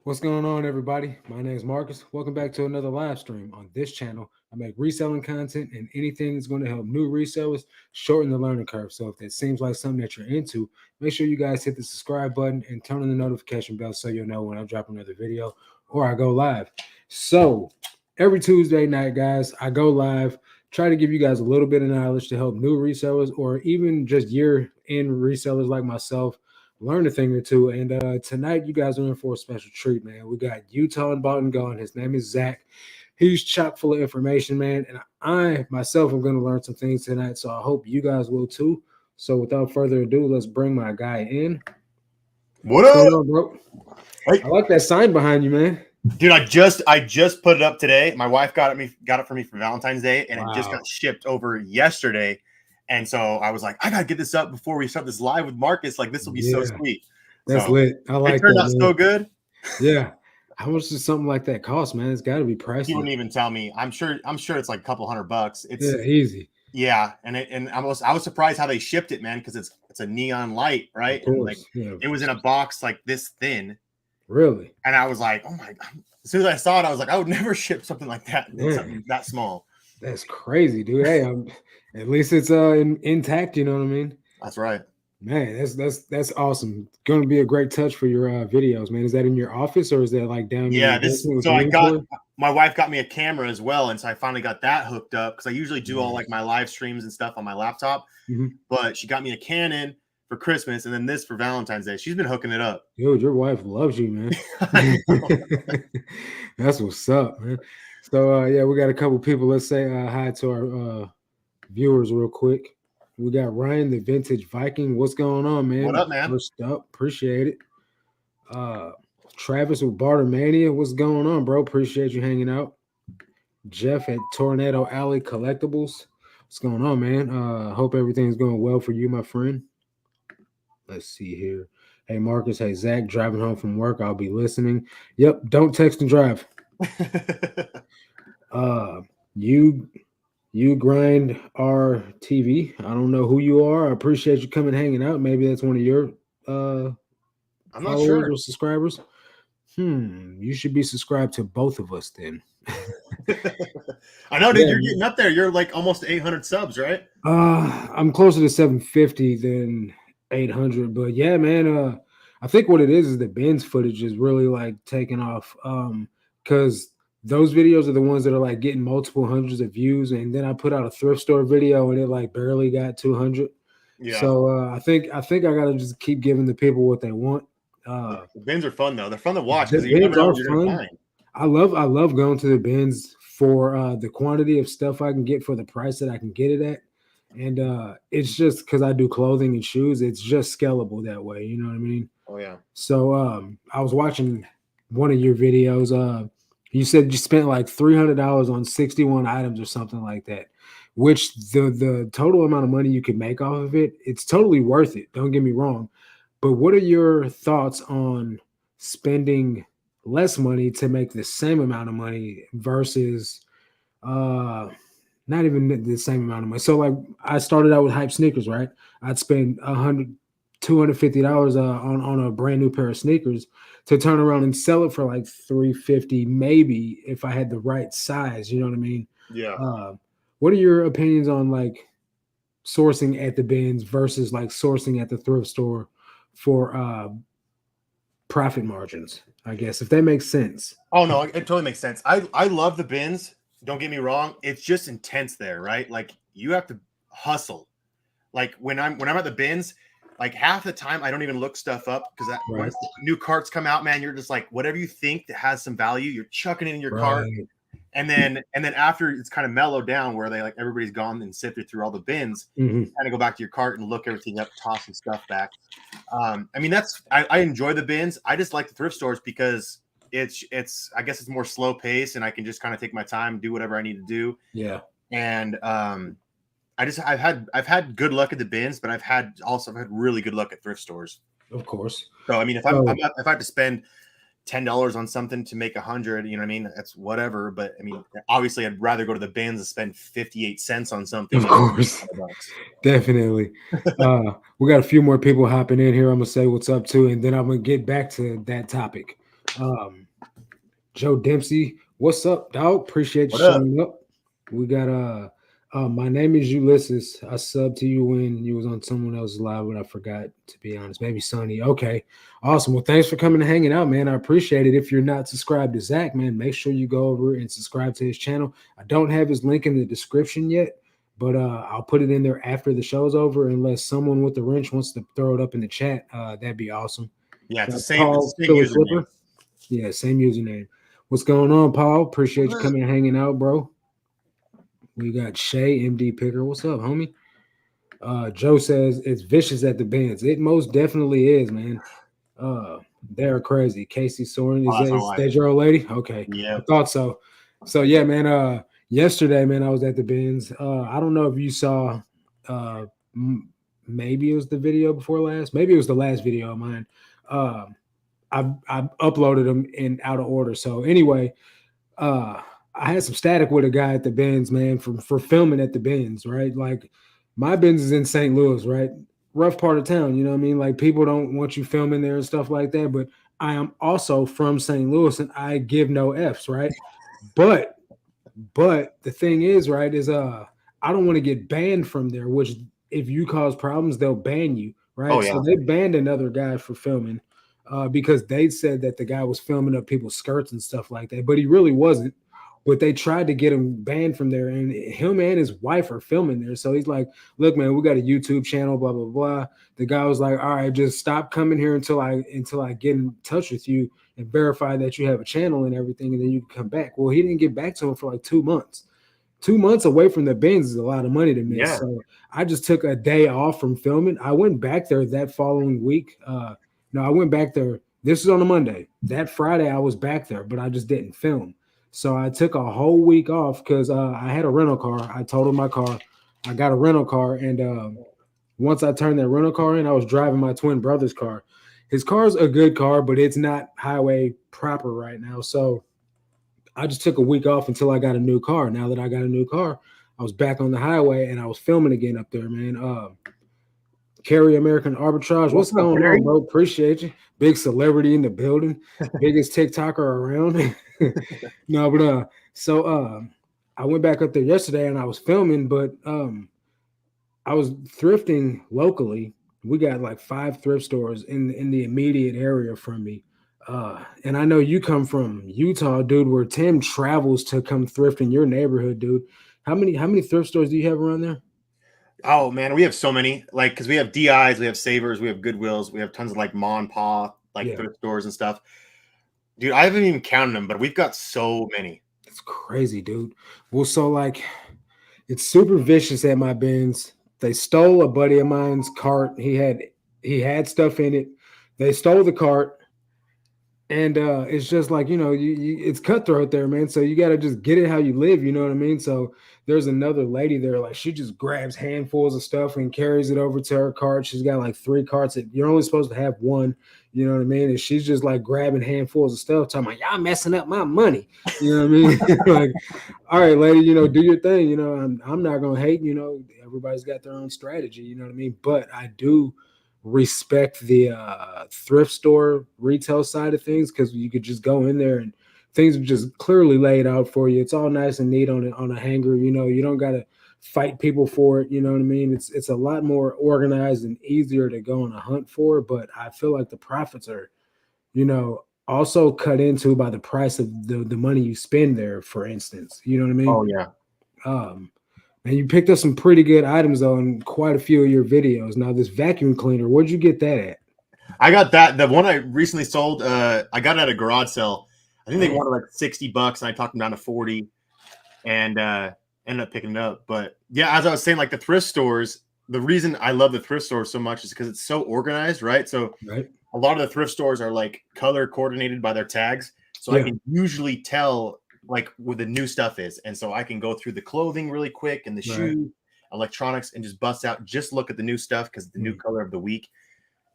What's going on, everybody? My name is Marcus. Welcome back to another live stream on this channel. I make reselling content and anything that's going to help new resellers shorten the learning curve. So if that seems like something that you're into, make sure you guys hit the subscribe button and turn on the notification bell so you'll know when I drop another video or I go live. So every Tuesday night, guys, I go live, try to give you guys a little bit of knowledge to help new resellers or even just year-end resellers like myself learn a thing or two. And tonight, you guys are in for a special treat, man. We got Utah and Bought and Gone. His name is Zach. He's chock full of information, man. And I myself am going to learn some things tonight. So I hope you guys will too. So without further ado, let's bring my guy in. What up, on, bro? Hey. I like that sign behind you, man. Dude, I just put it up today. My wife got it for me for Valentine's Day, and It just got shipped over yesterday. And so I was like, I gotta get this up before we start this live with Marcus. Like, this will be so sweet. That's lit. I like it. Turned out so good. Yeah. How much does something like that cost, man? It's got to be pricey. He wouldn't even tell me. I'm sure it's like a couple $100. It's easy. Yeah, and I was surprised how they shipped it, man, because it's a neon light, right? And like it was in a box like this thin. Really? And I was like, oh my God. As soon as I saw it, I was like, I would never ship something like that. Something that small. That's crazy, dude. Hey, at least it's intact. You know what I mean? That's right, man. That's awesome. Going to be a great touch for your videos, man. Is that in your office or is that like down? Yeah, my wife got me a camera as well, and so I finally got that hooked up because I usually do all like my live streams and stuff on my laptop. But she got me a Canon for Christmas, and then this for Valentine's Day. She's been hooking it up. Dude, your wife loves you, man. That's what's up, man. So yeah, we got a couple people. Let's say hi to our viewers real quick. We got Ryan, the Vintage Viking. What's going on, man? What up, man? First up, appreciate it. Travis with Bartermania. What's going on, bro? Appreciate you hanging out. Jeff at Tornado Alley Collectibles. What's going on, man? Hope everything's going well for you, my friend. Let's see here. Hey, Marcus. Hey, Zach. Driving home from work. I'll be listening. Yep. Don't text and drive. You grind our TV. I don't know who you are. I appreciate you coming hanging out. Maybe that's one of your I'm not sure. Or subscribers. You should be subscribed to both of us then. I know, dude. You're getting up there. You're like almost 800 subs, right? I'm closer to 750 than 800, but yeah, man. I think what it is the Ben's footage is really like taking off. Because those videos are the ones that are like getting multiple hundreds of views, and then I put out a thrift store video and it like barely got 200. Yeah. So I think I gotta just keep giving the people what they want. The bins are fun though. They're fun to watch because you never know what you're gonna find. I love going to the bins for the quantity of stuff I can get for the price that I can get it at. And it's just because I do clothing and shoes, it's just scalable that way. You know what I mean? Oh yeah. So I was watching one of your videos. You said you spent like $300 on 61 items or something like that, which the total amount of money you can make off of it, it's totally worth it. Don't get me wrong. But what are your thoughts on spending less money to make the same amount of money versus not even the same amount of money? So like I started out with Hype sneakers, right? I'd spend $250 on a brand new pair of sneakers to turn around and sell it for like $350, maybe if I had the right size. You know what I mean? Yeah. What are your opinions on like sourcing at the bins versus like sourcing at the thrift store for profit margins? I guess if that makes sense. Oh no, it totally makes sense. I love the bins. Don't get me wrong. It's just intense there, right? Like you have to hustle. Like when I'm at the bins, like half the time I don't even look stuff up because when new carts come out, man, you're just like whatever you think that has some value, you're chucking it in your cart, and then after it's kind of mellowed down where they like everybody's gone and sifted through all the bins, kind of go back to your cart and look everything up, toss some stuff back. I mean I enjoy the bins. I just like the thrift stores because it's I guess it's more slow pace and I can just kind of take my time, do whatever I need to do. Yeah, and I've had good luck at the bins, but I've had really good luck at thrift stores. Of course. So I mean, if I have to spend $10 on something to make 100, you know what I mean? That's whatever. But I mean, obviously, I'd rather go to the bins and spend 58 cents on something. Of course, definitely. We got a few more people hopping in here. I'm gonna say what's up too, and then I'm gonna get back to that topic. Um, Joe Dempsey, what's up, dog? Appreciate you What up? showing up. We got my name is Ulysses. I subbed to you when you was on someone else's live, but I forgot to be honest. Maybe Sonny. Okay, awesome. Well, thanks for coming and hanging out, man. I appreciate it. If you're not subscribed to Zach, man, make sure you go over and subscribe to his channel. I don't have his link in the description yet, but I'll put it in there after the show's over. Unless someone with the wrench wants to throw it up in the chat, that'd be awesome. Yeah, Got it's Paul the same Philly username. Clipper. Yeah, same username. What's going on, Paul? Appreciate you coming and hanging out, bro. We got Shay, MD Picker. What's up, homie? Joe says it's vicious at the Benz. It most definitely is, man. Uh, they're crazy. Casey Soren, Oh, that's my is wife. that your old lady? Okay, I Yep. thought so. So yeah, man. Yesterday, man, I was at the Benz. I don't know if you saw. Uh, maybe it was the video before last. Maybe it was the last video of mine. Uh, I uploaded them in out of order. So anyway, uh I had some static with a guy at the Benz, man, for filming at the Benz, right? Like my Benz is in St. Louis, right? Rough part of town, you know what I mean? Like people don't want you filming there and stuff like that. But I am also from St. Louis and I give no F's, right? But the thing is, right, is I don't want to get banned from there, which if you cause problems, they'll ban you, Oh right? So yeah. they banned another guy for filming because they said that the guy was filming up people's skirts and stuff like that, but he really wasn't. But they tried to get him banned from there, and him and his wife are filming there. So he's like, "Look, man, we got a YouTube channel, blah blah blah." The guy was like, "All right, just stop coming here until I get in touch with you and verify that you have a channel and everything, and then you can come back." Well, he didn't get back to him for like 2 months. 2 months away from the Benz is a lot of money to miss. Yeah. So I just took a day off from filming. I went back there that following week. No, I went back there. This is on a Monday. That Friday I was back there, but I just didn't film. So I took a whole week off because I had a rental car. I totaled my car. I got a rental car, and once I turned that rental car in, I was driving my twin brother's car. His car's a good car, but it's not highway proper right now. So I just took a week off until I got a new car. Now that I got a new car, I was back on the highway and I was filming again up there, man. Carry American Arbitrage. What's What's up, going Terry? on, bro? Appreciate you. Big celebrity in the building. Biggest TikToker around. No, but I went back up there yesterday and I was filming, but I was thrifting locally. We got like 5 thrift stores in the immediate area from me. And I know you come from Utah, dude, where Tim travels to come thrift in your neighborhood, dude. How many thrift stores do you have around there? Oh man, we have so many. Like, because we have DIs, we have Savers, we have Goodwills, we have tons of like Ma and Pa, like Yeah, thrift stores and stuff. Dude, I haven't even counted them, but we've got so many. it's crazy, dude. Well, so like it's super vicious at my bins. They stole a buddy of mine's cart. He had stuff in it. They stole the cart. And it's just like it's cutthroat there, man. So you got to just get it how you live, you know what I mean? So there's another lady there, like she just grabs handfuls of stuff and carries it over to her cart. She's got like 3 carts that you're only supposed to have one, you know what I mean? And she's just like grabbing handfuls of stuff, talking about y'all messing up my money, you know what I mean? Like, all right, lady, do your thing. I'm not gonna hate. Everybody's got their own strategy, you know what I mean? But I do respect the thrift store retail side of things because you could just go in there and things are just clearly laid out for you. It's all nice and neat on a hanger. You don't got to fight people for it. You know what I mean? It's a lot more organized and easier to go on a hunt for. But I feel like the profits are, also cut into by the price of the money you spend there. For instance, you know what I mean? Oh yeah. Um, and you picked up some pretty good items on quite a few of your videos. Now, this vacuum cleaner, where'd you get that at? I got that. The one I recently sold, I got it at a garage sale. I think they wanted like $60 and I talked them down to 40 and ended up picking it up. But yeah, as I was saying, like the thrift stores, the reason I love the thrift stores so much is because it's so organized, right? So Right. a lot of the thrift stores are like color coordinated by their tags. So I Yeah. can usually tell like what the new stuff is. And so I can go through the clothing really quick and the Right. shoe, electronics, and just bust out, just look at the new stuff because the new Mm. color of the week.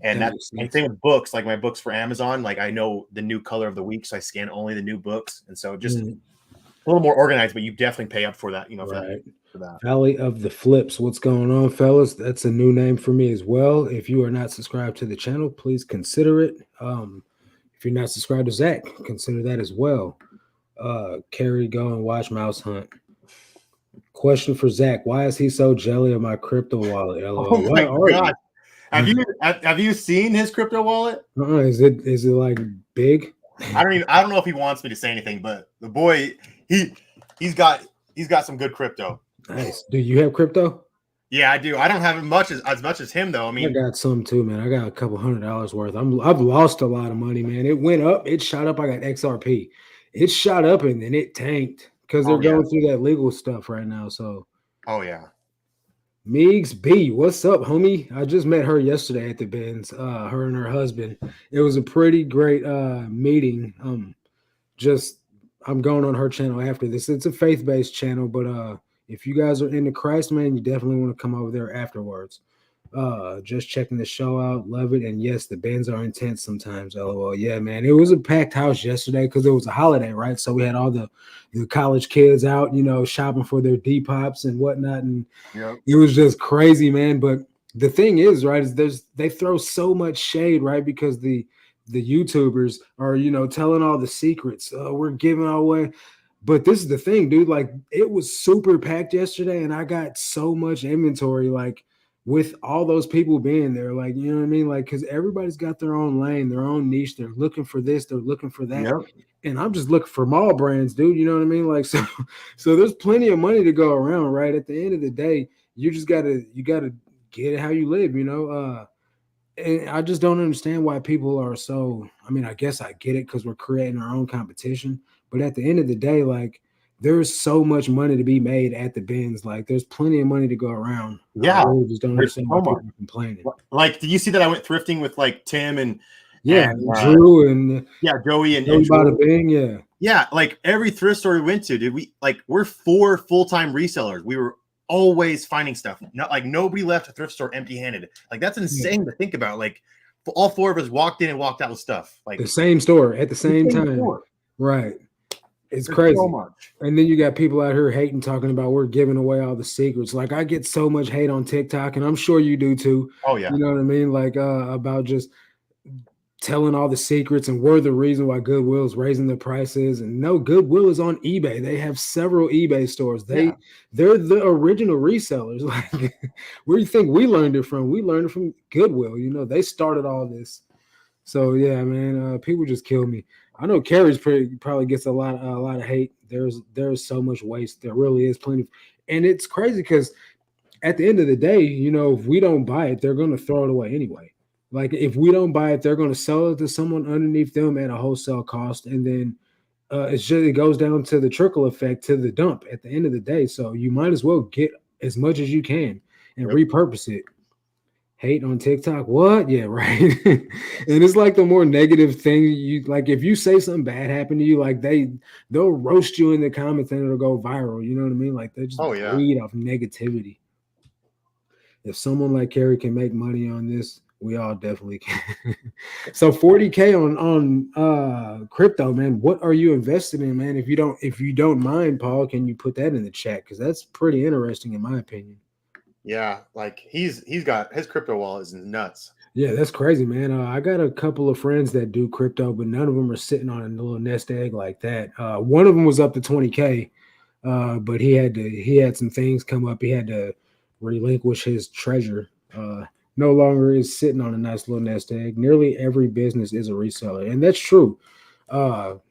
And That that makes and sense. same with books, like my books for Amazon, like I know the new color of the week, so I scan only the new books. And so just Mm. a little more organized, but you definitely pay up for that, Right. for that. Valley of the Flips. What's going on, fellas? That's a new name for me as well. If you are not subscribed to the channel, please consider it. If you're not subscribed to Zach, consider that as well. Carrie, go and watch Mouse Hunt. Question for Zach: why is he so jelly of my crypto wallet? Oh LOL. Why my are god. you? Have you seen his crypto wallet? Is it like big? I don't know if he wants me to say anything, but the boy, he he's got he's got some good crypto. Nice. Do you have crypto? Yeah, I do. I don't have as much as him though. I I mean, got some too, man. I got a couple $100 worth. I've lost a lot of money, man. It went up, it shot up. I got XRP. It shot up and then it tanked because they're oh yeah. going through that legal stuff right now. So Oh yeah. Meeks B, what's up, homie? I just met her yesterday at the Benz. Her and her husband. It was a pretty great meeting. Just I'm going on her channel after this. It's a faith-based channel, but if you guys are into Christ, man, you definitely want to come over there afterwards. Just checking the show out, love it. And yes, the bands are intense sometimes. LOL. Yeah, man. It was a packed house yesterday because it was a holiday, right? So we had all the college kids out, shopping for their Dpops and whatnot. And Yep. it was just crazy, man. But the thing is, right, is they throw so much shade, right? Because the YouTubers are, telling all the secrets. We're giving away. But this is the thing, dude. Like, it was super packed yesterday, and I got so much inventory, like, with all those people being there. Like, you know what I mean? Like, because everybody's got their own lane, their own niche. They're looking for this, they're looking for that. Yep. And I'm just looking for mall brands, dude. You know what I mean? Like, so there's plenty of money to go around, right? At the end of the day, you gotta get it how you live, and I just don't understand why people are so. I mean, I guess I get it because we're creating our own competition. But at the end of the day, like, there's so much money to be made at the bins. Like, there's plenty of money to go around. I Yeah. really just don't There's understand why so much. people are complaining. Like, did you see that I went thrifting with like Tim and Yeah, and Drew and yeah, Joey and Joey Bada Drew? Bing. Yeah, Yeah, like every thrift store we went to, dude, we're 4 full-time resellers. We were always finding stuff. Not like nobody left a thrift store empty-handed. Like that's yeah. insane to think about. Like all 4 of us walked in and walked out with stuff. The Like same store at the the same same time. store. Right. It's There's so crazy. much. And then you got people out here hating, talking about we're giving away all the secrets. Like, I get so much hate on TikTok, and I'm sure you do too. Oh yeah. You know what I mean? Like, about just telling all the secrets, and we're the reason why Goodwill is raising the prices. And no, Goodwill is on eBay. They have several eBay stores. Yeah. They're the original resellers. Like, where do you think we learned it from? We learned it from Goodwill. They started all this. So yeah, man, people just kill me. I know Carrie's probably gets a lot of hate. There's so much waste. There really is plenty, and it's crazy because at the end of the day, if we don't buy it, they're going to throw it away anyway. Like, if we don't buy it, they're going to sell it to someone underneath them at a wholesale cost, and then it goes down to the trickle effect to the dump at the end of the day. So you might as well get as much as you can and Yep. repurpose it. Hate on TikTok? What? Yeah, right. And it's like the more negative thing you like. If you say something bad happened to you, like they'll roast you in the comments and it'll go viral. You know what I mean? Like, they just Oh yeah. breed off negativity. If someone like Carrie can make money on this, we all definitely can. So 40K on crypto, man. What are you invested in, man? If you don't mind, Paul, can you put that in the chat? Because that's pretty interesting in my opinion. Yeah. Like he's got his crypto wallet is nuts. Yeah, that's crazy, man. I got a couple of friends that do crypto, but none of them are sitting on a little nest egg like that. One of them was up to 20K, but he had some things come up. He had to relinquish his treasure. No longer is sitting on a nice little nest egg. Nearly every business is a reseller, and that's true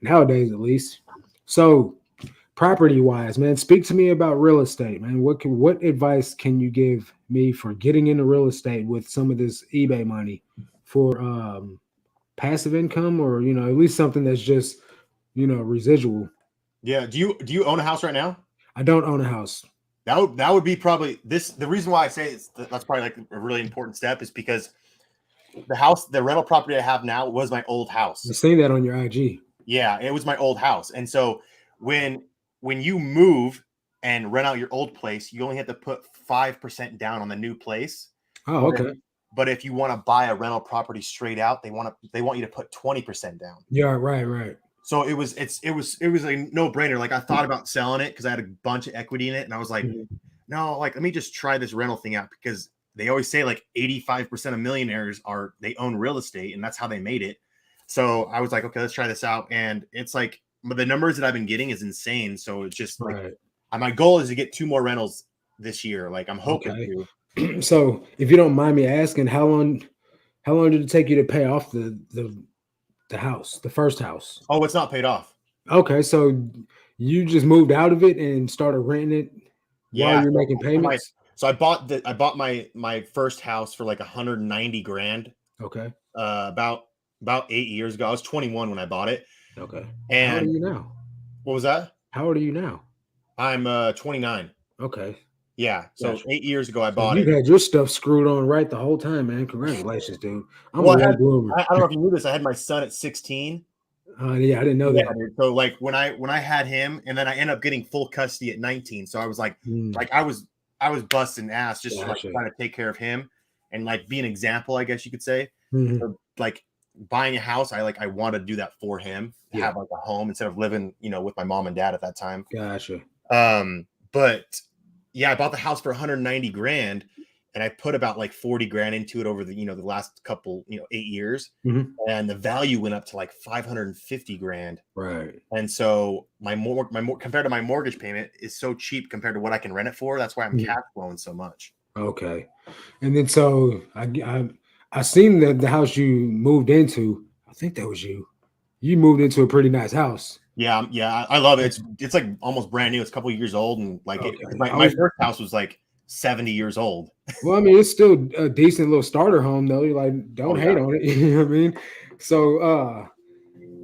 nowadays, at least. So, property wise, man, speak to me about real estate, man. What advice can you give me for getting into real estate with some of this eBay money for passive income, or at least something that's just residual? Yeah. Do you own a house right now? I don't own a house. That would be probably this. The reason why I say that's probably like a really important step is because the rental property I have now was my old house. I've seen that on your IG. Yeah, it was my old house. And so when you move and rent out your old place, you only have to put 5% down on the new place. Oh, okay. But if you want to buy a rental property straight out, they want you to put 20% down. Yeah, right. So it was a no-brainer. Like I thought about selling it because I had a bunch of equity in it, and I was like, no, like let me just try this rental thing out, because they always say like 85% of millionaires they own real estate, and that's how they made it. So I was like, okay, let's try this out. And it's like the numbers that I've been getting is insane. So it's just like Right. my goal is to get 2 more rentals this year. Like I'm hoping Okay. to. So if you don't mind me asking, how long did it take you to pay off the house, the first house? Oh, it's not paid off. Okay, so you just moved out of it and started renting it while Yeah. you're So, making my payments? so I bought my first house for like 190 grand Okay. about 8 years ago. I was 21 when I bought it. Okay. How old are And you now? what was that? How old are you now? I'm 29. Okay. Yeah. So Gotcha. 8 years ago I So bought you've it. had your stuff screwed on right the whole time, man. Congratulations, dude. I'm a Well, late bloomer. I don't know if you knew this. I had my son at 16. Yeah, I didn't know Yeah, that. dude. So like when I had him, and then I ended up getting full custody at 19. So I was Mm, like I was busting ass just like gotcha. trying to take care of him and like be an example, I guess you could say. Mhm. So, like buying a house, I wanted to do that for him, to Yeah, have like a home instead of living, with my mom and dad at that time. gotcha. But yeah, I bought the house for 190 grand, and I put about like 40 grand into it over the last couple, 8 years. Mhm. And the value went up to like 550 grand. Right. And so compared to my mortgage payment is so cheap compared to what I can rent it for. That's why I'm Mhm. cash flowing so much. Okay. And then so I seen the house you moved into. I think that was you. You moved into a pretty nice house. Yeah, yeah, I love it. It's like almost brand new. It's a couple of years old, and like Okay. my first house was like 70 years old. Well, I mean, it's still a decent little starter home though. You like don't Oh yeah. hate on it. You know what I mean? So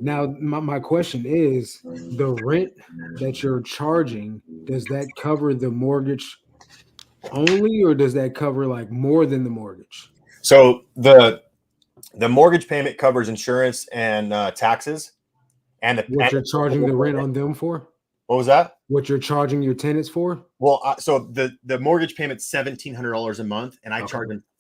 now my question is the rent that you're charging, does that cover the mortgage only, or does that cover like more than the mortgage? So the mortgage payment covers insurance and taxes, and What you're charging the rent on them for? what was that? What you're charging your tenants for? Well, so the mortgage payment's $1,700 a month, and Okay.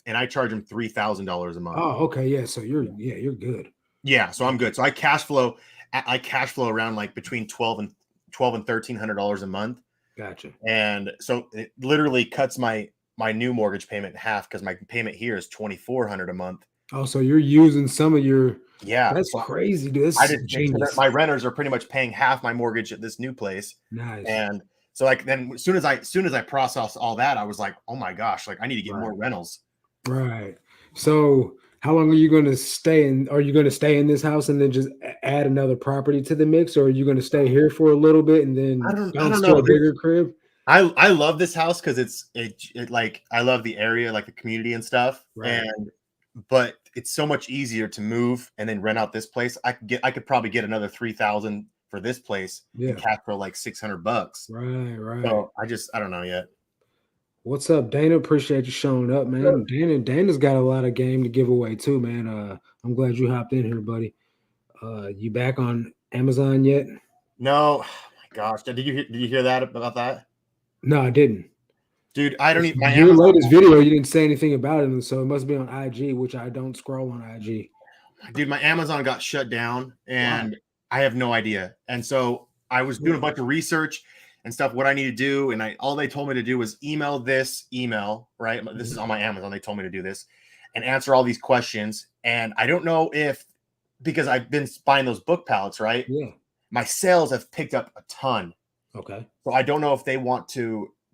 I charge them $3,000 a month. Oh, okay. Yeah. So you're good. Yeah, so I'm good. So I cash flow around like between 12 and $1,300 a month. Gotcha. And so it literally cuts my new mortgage payment in half because my payment here is 2,400 a month. Oh, so you're using some of your Yeah. that's So crazy, dude. I That's just genius. my renters are pretty much paying half my mortgage at this new place. Nice. And so like then as soon as I process all that, I was like, oh my gosh, like I need to get more Right. rentals. Right. So how long are you going to stay in? Are you going to stay in this house and then just add another property to the mix, or are you going to stay here for a little bit and then I bounce don't to know. a bigger crib? I love this house because it like I love the area, like the community and stuff. Right. And but it's so much easier to move and then rent out this place. I could probably get another 3,000 for this place and Yeah. cash for like $600. Right. Right. So I don't know yet. What's up, Dana? Appreciate you showing up, man. Dana's got a lot of game to give away too, man. I'm glad you hopped in here, buddy. You back on Amazon yet? No, oh my gosh, did you hear that about that, No, I didn't. dude? I don't even my Your Amazon, latest video, you didn't say anything about it, so it must be on IG, which I don't scroll on IG. dude. My Amazon got shut down, Why? and I have no idea. And so I was doing a bunch of research and stuff, what I need to do, and all they told me to do was email this email, right? This is on my Amazon. They told me to do this and answer all these questions. And I don't know if because I've been buying those book pallets, right? Yeah. My sales have picked up a ton. Okay. So I don't know if they want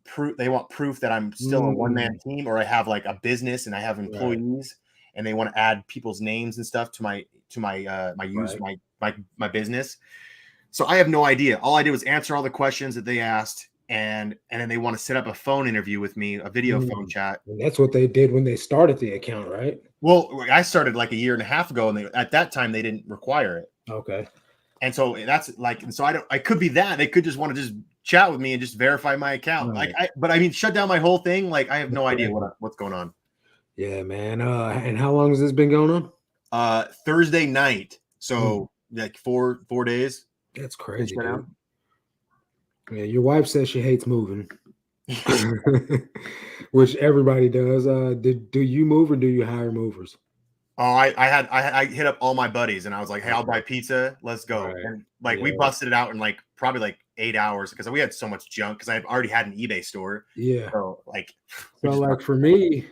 proof that I'm still a one-man team, or I have like a business and I have Right. employees and they want to add people's names and stuff to Right. my business. So I have no idea. All I did was answer all the questions that they asked, and then they want to set up a phone interview with me, a video phone Mm. chat. And that's what they did when they started the account, right? Well, I started like a year and a half ago, and at that time they didn't require it. Okay. And so that's like, and so I could be that. They could just want to just chat with me and just verify my account. Right. But I mean, shut down my whole thing. Like I have That's no idea crazy. what's going on. Yeah, man. And how long has this been going on? Thursday night. Mm. So like 4 days. That's Been crazy, shut dude. down. Yeah, your wife says she hates moving, which everybody does. Do you move or do you hire movers? Oh, I hit up all my buddies and I was like, hey, I'll buy pizza. Let's go. Right. And like we Yeah. busted it out in like probably like 8 hours because we had so much junk because I've already had an eBay store. Yeah. So like we So just like for me,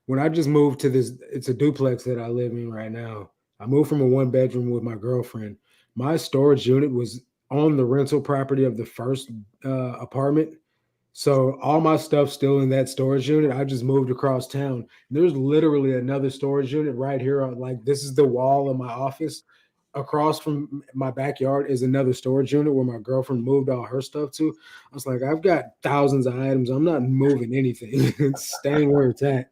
when I just moved to this, it's a duplex that I live in right now. I moved from a one bedroom with my girlfriend. My storage unit was on the rental property of the first apartment. So all my stuff's still in that storage unit. I just moved across town. There's literally another storage unit right here. Like this is the wall of my office. Across from my backyard is another storage unit where my girlfriend moved all her stuff to. I was like, I've got thousands of items. I'm not moving anything. It's staying where it's at.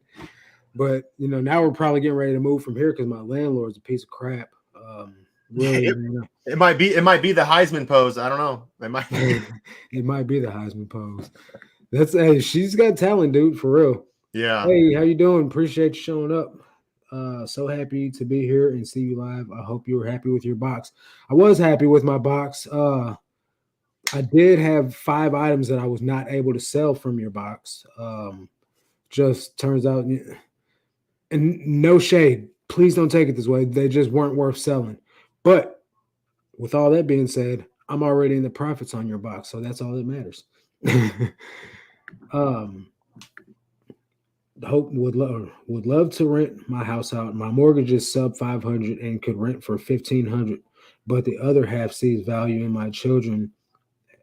But now we're probably getting ready to move from here because my landlord's a piece of crap. Really, It, it might be the Heisman pose. I don't know. It might. it might be the Heisman pose. That's hey, she's got talent, dude, for real. Yeah. Hey, how you doing? Appreciate you showing up. So happy to be here and see you live. I hope you were happy with your box. I was happy with my box. I did have 5 items that I was not able to sell from your box. Just turns out, and no shade. Please don't take it this way. They just weren't worth selling. But with all that being said, I'm already in the profits on your box, so that's all that matters. um, Hope would love to rent my house out. My mortgage is sub 500 and could rent for 1,500, but the other half sees value in my children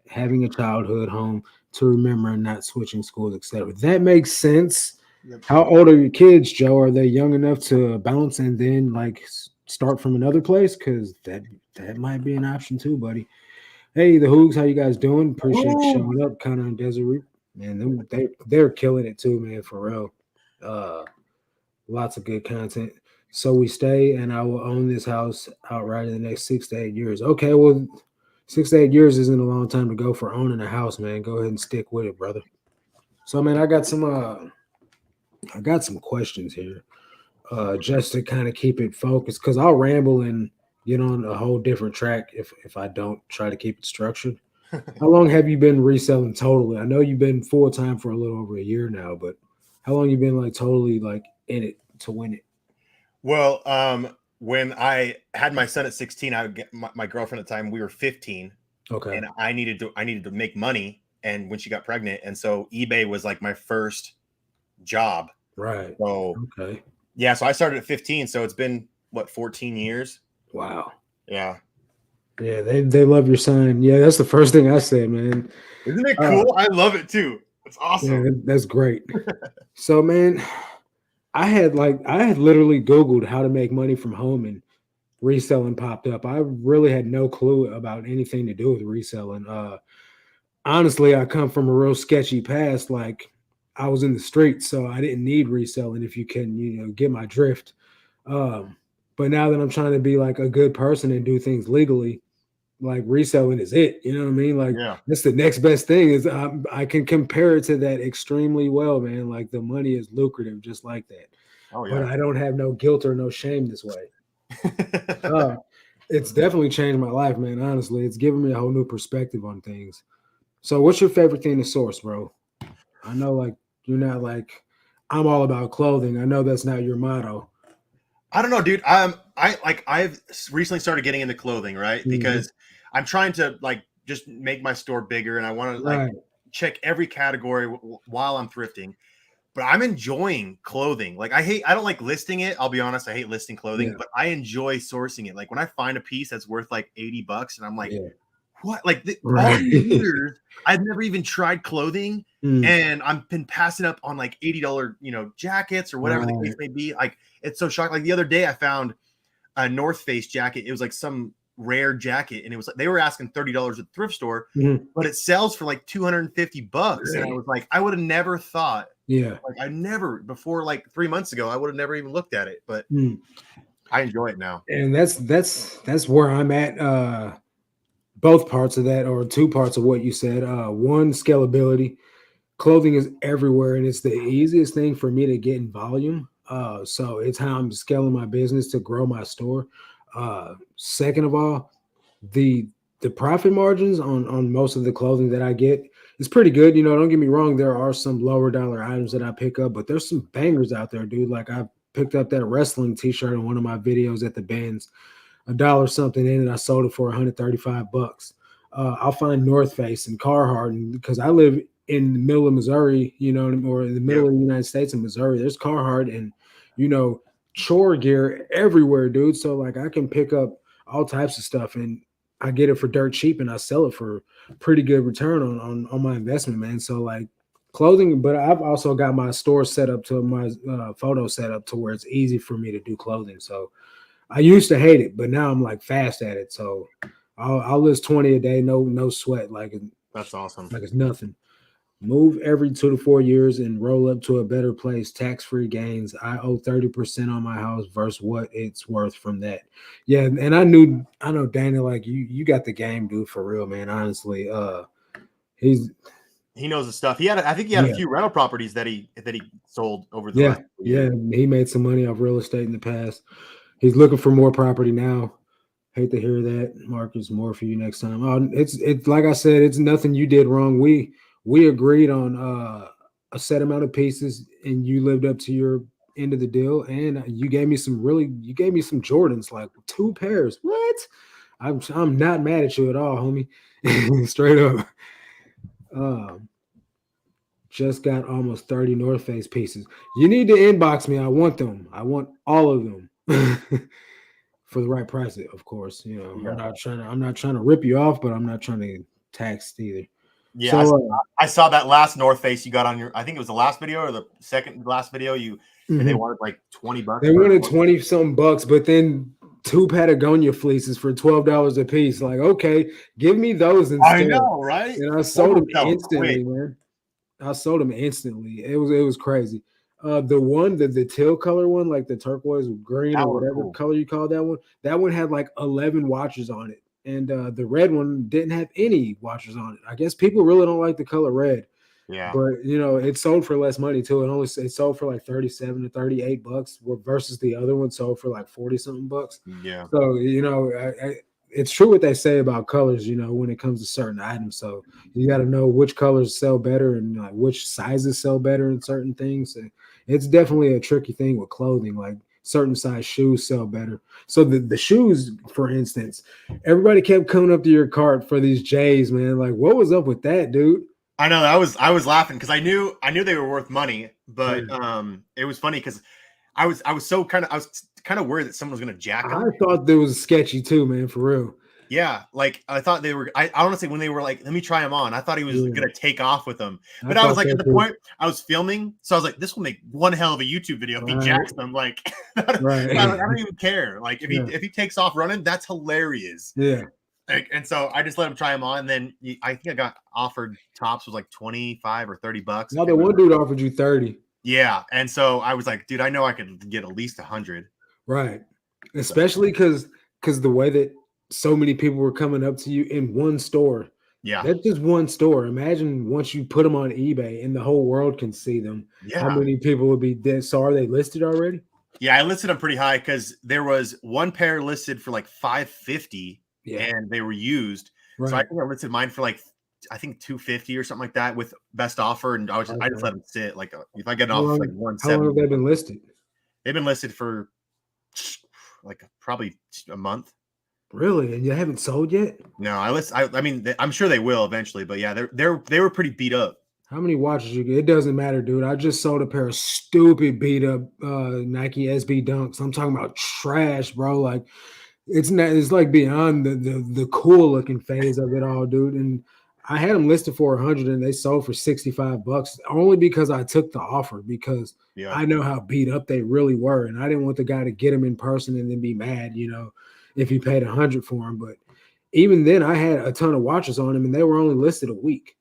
having a childhood home to remember and not switching schools, etc. That makes sense. Yep. How old are your kids, Joe? Are they young enough to bounce and then like start from another place? Because that might be an option too, buddy. Hey, the Hoogs, how you guys doing? Appreciate you Ooh. showing up, Connor and Desiree. Man, they're killing it too, man, for real. Uh, Lots of good content. So we stay, and I will own this house outright in the next 6 to 8 years. Okay, well, 6 to 8 years isn't a long time to go for owning a house, man. Go ahead and stick with it, brother. So, man, I got some questions here, just to kind of keep it focused, because I'll ramble and get on a whole different track if I don't try to keep it structured. How long have you been reselling totally? I know you've been full time for a little over a year now, but how long you been like totally like in it to win it? Well, when I had my son at 16, I would get my girlfriend at the time. We were 15, Okay. and I needed to make money. And when she got pregnant, and so eBay was like my first job. Right. So Okay. yeah, so I started at 15. So it's been what, 14 years? Wow. Yeah. Yeah, they love your son. Yeah, that's the first thing I said, man. Isn't it Uh, cool? I love it too. It's yeah, awesome. that's great. So, man, I had literally Googled how to make money from home and reselling popped up. I really had no clue about anything to do with reselling. Honestly, I come from a real sketchy past. Like I was in the streets, so I didn't need reselling. If you can, get my drift. Um, but now that I'm trying to be like a good person and do things legally, like reselling is it. You know what I mean? Like Yeah. that's the next best thing. Is I can compare it to that extremely well, man. Like the money is lucrative, just like that. Oh But yeah. I don't have no guilt or no shame this way. Uh, it's definitely changed my life, man. Honestly, it's given me a whole new perspective on things. So, what's your favorite thing to source, bro? I know, like, you're not like, I'm all about clothing. I know that's not your motto. I don't know, dude. I've recently started getting into clothing, right? Mhm. Because I'm trying to like just make my store bigger, and I want to like Right. check every category while I'm thrifting. But I'm enjoying clothing. Like I don't like listing it. I'll be honest, I hate listing clothing, Yeah. but I enjoy sourcing it. Like when I find a piece that's worth like $80, and I'm like, Yeah. what? Like all Right. these years, I've never even tried clothing, Mm. and I've been passing up on like $80, jackets or whatever the case Right. may be. Like it's so shocking. Like the other day, I found a North Face jacket. It was like some rare jacket, and it was like they were asking $30 at the thrift store, Mhm. but it sells for like $250. And I Right. was like, I would have never thought, Yeah. like I never before, like 3 months ago, I would have never even looked at it, but Mm. I enjoy it now. And that's where I'm at. Both parts of that, or two parts of what you said. One, scalability. Clothing is everywhere, and it's the easiest thing for me to get in volume. So it's how I'm scaling my business to grow my store. Second of all, the the profit margins on most of the clothing that I get is pretty good. Don't get me wrong, there are some lower dollar items that I pick up, but there's some bangers out there, dude. Like I picked up that wrestling t-shirt in one of my videos at the Benz, a dollar something in it. I sold it for 135 bucks. I'll find North Face and Carhartt, and because I live in the middle of Missouri, or in the middle Yep. of the United States in Missouri, there's Carhartt and you know chore gear everywhere, dude. So like I can pick up all types of stuff and I get it for dirt cheap and I sell it for pretty good return on my investment, man. So like clothing, but I've also got my store set up to my photo set up to where it's easy for me to do clothing. So I used to hate it, but now I'm like fast at it. So I'll list 20 a day, no sweat, That's awesome. like it's nothing. Move every 2 to 4 years and roll up to a better place. Tax free gains. I owe 30% on my house versus what it's worth from that. Yeah, and I know Dana, like you got the game, dude, for real, man. Honestly, he's He knows the stuff. I think he had a yeah, few rental properties that he sold over the yeah, last yeah. year. He made some money off real estate in the past. He's looking for more property now. Hate to hear that, Marcus. More for you next time. It's like I said, it's nothing you did wrong. We agreed on a set amount of pieces, and you lived up to your end of the deal. And you gave me some Jordans, like 2 pairs. What? I'm not mad at you at all, homie. Straight up. Um, just got almost 30 North Face pieces. You need to inbox me. I want them. I want all of them. For the right price, of course. You know, Yeah. I'm not trying to rip you off, but I'm not trying to tax either. Yeah, So I saw that last North Face you got on your. I think it was the last video or the second last video. And they wanted like $20. they wanted 20 something bucks, but then 2 Patagonia fleeces for $12 a piece. Like, okay, give me those I instead. know, right? And I Those sold will them sell instantly, quick. man. I sold them instantly. It was crazy. The teal color one, like the turquoise green That or was whatever cool. color you call that one had like 11 watches on it. And the red one didn't have any watches on it. I guess people really don't like the color red, Yeah, but you know, it sold for less money too. It sold for like 37 to 38 bucks versus the other one sold for like 40 something bucks. yeah. So, you know, it's true what they say about colors, you know, when it comes to certain items. So you got to know which colors sell better and like which sizes sell better in certain things. And it's definitely a tricky thing with clothing. Like certain size shoes sell better. So the shoes, for instance, everybody kept coming up to your cart for these J's, man. Like, what was up with that, dude? I know I was laughing because I knew they were worth money, Yeah. but it was funny because I was kind of worried that someone was gonna jack I them. thought that was sketchy too, man, for real. Yeah, like I thought they were. I honestly, when they were like, "Let me try them on," I thought he was Yeah, gonna take off with them. I But I was thought like, at so the too. point I was filming, so I was like, "This will make one hell of a YouTube video if he Right, jacks them." Like, I right. don't even care. Like, Yeah, if he takes off running, that's hilarious. yeah. Like, and so I just let him try them on. And then I think I got offered tops was like 25 or $30. I Now the can't one remember. dude offered you 30. Yeah, and so I was like, dude, I know I could get at least 100. Right. So Especially because the way that so many people were coming up to you in one store. yeah, That's just one store. Imagine once you put them on eBay and the whole world can see them, how yeah. many people would be dead. So are they listed already? Yeah, I listed them pretty high because there was one pair listed for like 550 Yeah. and they were used. So I Right. think I listed mine for like I think 250 or something like that with best offer. And I just Okay. let them sit. Like if I get an How offer for long like how long have 170, they been listed? they've been listed for like probably a month. Really? And you haven't sold yet? No, I mean, I'm sure they will eventually, but yeah, they were pretty beat up. How many watches you get? It doesn't matter, dude. I just sold a pair of stupid beat up Nike SB Dunks. I'm talking about trash, bro. Like it's not. It's like beyond the cool looking phase of it all, dude. And I had them listed for 100, and they sold for 65 bucks only because I took the offer because Yeah, I know how beat up they really were, and I didn't want the guy to get them in person and then be mad, you know, if he paid 100 for them. But even then, I had a ton of watches on them, and they were only listed a week.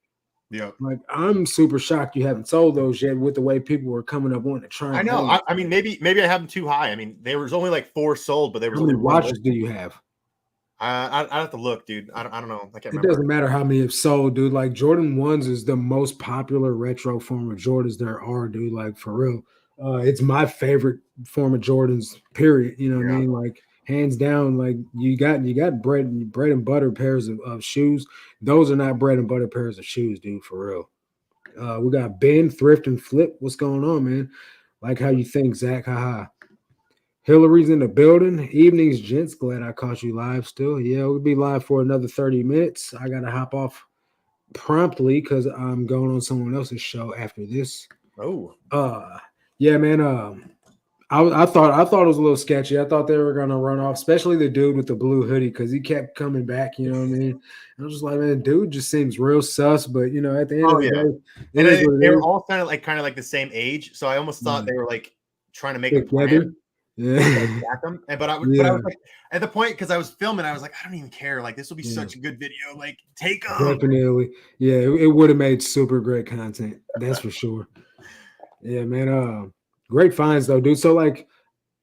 yeah. Like I'm super shocked you haven't sold those yet with the way people were coming up wanting to try I them know. on. I mean, maybe I have them too high. I mean, there was only like 4 sold, but there was How only many one watches do listed. you have? I have to look, dude. I don't know. I can't It remember. doesn't matter how many have sold, dude. Like Jordan ones is the most popular retro form of Jordans there are, dude. Like for real. It's my favorite form of Jordans, period. You know what I Yeah. mean? Like hands down, like you got bread and butter pairs of shoes. Those are not bread and butter pairs of shoes, dude, for real. We got Ben, Thrift, and Flip. What's going on, man? Like how you think, Zach. Haha. Hillary's in the building. Evenings, gents. Glad I caught you live still. Yeah, we'll be live for another 30 minutes. I got to hop off promptly because I'm going on someone else's show after this. Oh, Uh, yeah, man. I thought it was a little sketchy. I thought they were gonna run off, especially the dude with the blue hoodie, because he kept coming back. You know what I mean? I was just like, man, dude just seems real sus. But at the end of Oh the yeah, day, it and is what they it were is. all kind of like the same age, so I almost thought Mm. they were like trying to make a plan Together, to yeah, like attack them. And but I was yeah, like at the point because I was filming, I was like, I don't even care. Like this will be yeah, such a good video. Like take them. definitely, yeah. It would have made super great content. That's for sure. Yeah, man. Great finds though, dude. So like,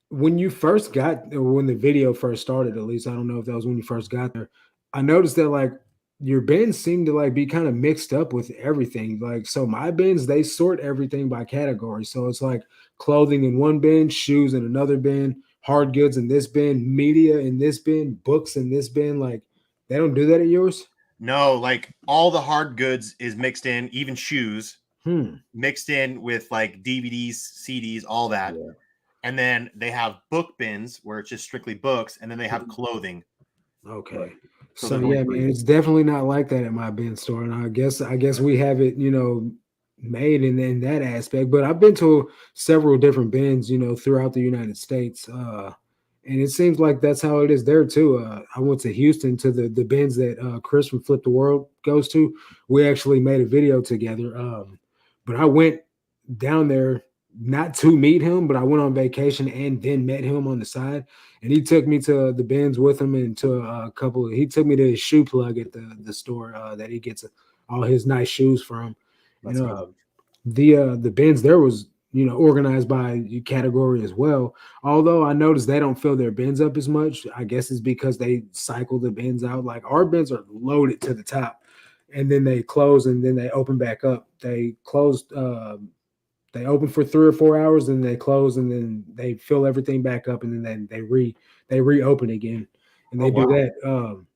when you first got, or when the video first started, at least I don't know if that was when you first got there. I noticed that like your bins seem to like be kind of mixed up with everything. Like, so my bins, they sort everything by category. So it's like clothing in one bin, shoes in another bin, hard goods in this bin, media in this bin, books in this bin. Like, they don't do that at yours? No, like all the hard goods is mixed in, even shoes Hmm. mixed in with like DVDs, CDs, all that. Yeah. And then they have book bins where it's just strictly books, and then they have clothing. Okay. So So there's only yeah, three. man, it's definitely not like that at my bin store. And I guess we have it, made in that aspect. But I've been to several different bins, throughout the United States. And it seems like that's how it is there too. I went to Houston to the bins that Chris from Flip the World goes to. We actually made a video together. But I went down there not to meet him, but I went on vacation and then met him on the side, and he took me to the bins with him and to a couple. He took me to his shoe plug at the store that he gets all his nice shoes from, and That's good. the bins there was organized by category as well. Although I noticed they don't fill their bins up as much. I guess it's because they cycle the bins out. Like our bins are loaded to the top, and then they close and then they open back up. They closed. They open for 3 or 4 hours, and they close, and then they fill everything back up, and then they reopen again, and Oh they do wow.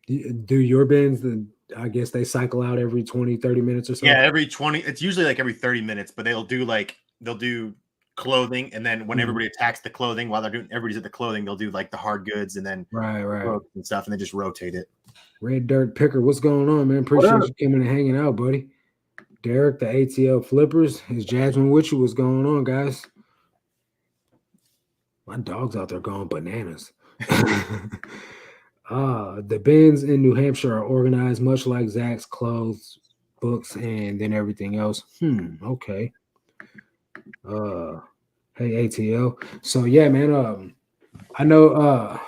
that. Do your bins? Then I guess they cycle out every 20, 30 minutes or Yeah, so. every 20, it's usually like every 30 minutes, but they'll do clothing, and then when Mhm. everybody attacks the clothing while everybody's at the clothing, they'll do like the hard goods and then Right, the right. books and stuff, and they just rotate it. Red Dirt Picker, what's going on, man? What Appreciate up? you coming and hanging out, buddy. Derek, the ATL Flippers, is Jasmine with you? What's going on, guys? My dog's out there going bananas. The bins in New Hampshire are organized much like Zach's clothes, books, and then everything else. Okay. Uh, hey ATL. So yeah, man. I know.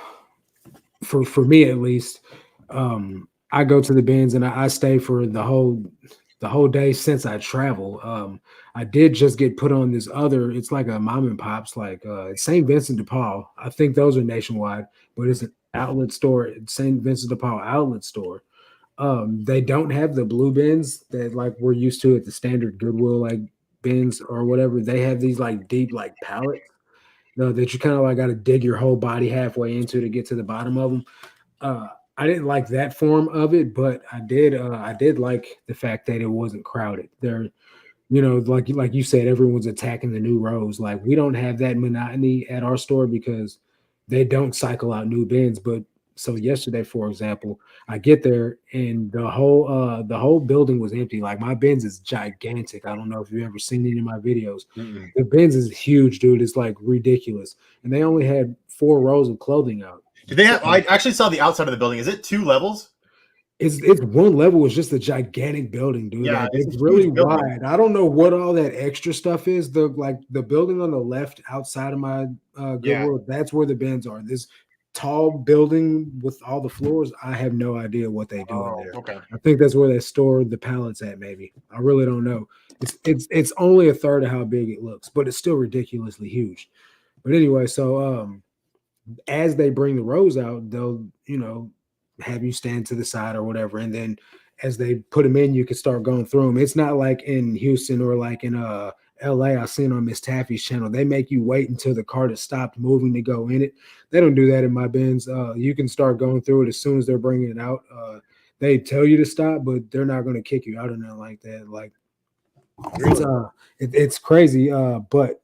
For me at least, I go to the bins and I stay for the whole day since I travel. I did just get put on this other. It's like a mom and pops, like it's St. Vincent de Paul. I think those are nationwide, but it's an outlet store. St. Vincent de Paul outlet store. They don't have the blue bins that like we're used to at the standard Goodwill like bins or whatever. They have these like deep like pallets. That you kind of like got to dig your whole body halfway into to get to the bottom of them. uh, I didn't like that form of it, but I did like the fact that it wasn't crowded. There, like you said, everyone's attacking the new rows. Like we don't have that monotony at our store because they don't cycle out new bins. But so yesterday, for example, I get there and the whole building was empty. Like my bins is gigantic. I don't know if you've ever seen any of my videos. Mm-mm. The bins is huge, dude. It's like ridiculous. And they only had 4 rows of clothing out. Did they have? I actually saw the outside of the building. Is it 2 levels? It's one level. It's just a gigantic building, dude. Yeah, Like it's a it's really huge building. wide. I don't know what all that extra stuff is. The building on the left outside of my Yeah. Goodwill, that's where the bins are. This tall building with all the floors, I have no idea what they do in Oh, there. okay. I think that's where they store the pallets at. Maybe I really don't know. It's only a third of how big it looks, but it's still ridiculously huge. But anyway, so as they bring the rows out, they'll have you stand to the side or whatever, and then as they put them in, you can start going through them. It's not like in Houston or like in LA. I seen on Miss Taffy's channel, they make you wait until the cart has stopped moving to go in it. They don't do that in my bins. You can start going through it as soon as they're bringing it out. They tell you to stop, but they're not going to kick you out or nothing like that. Like it's Really? it's crazy. But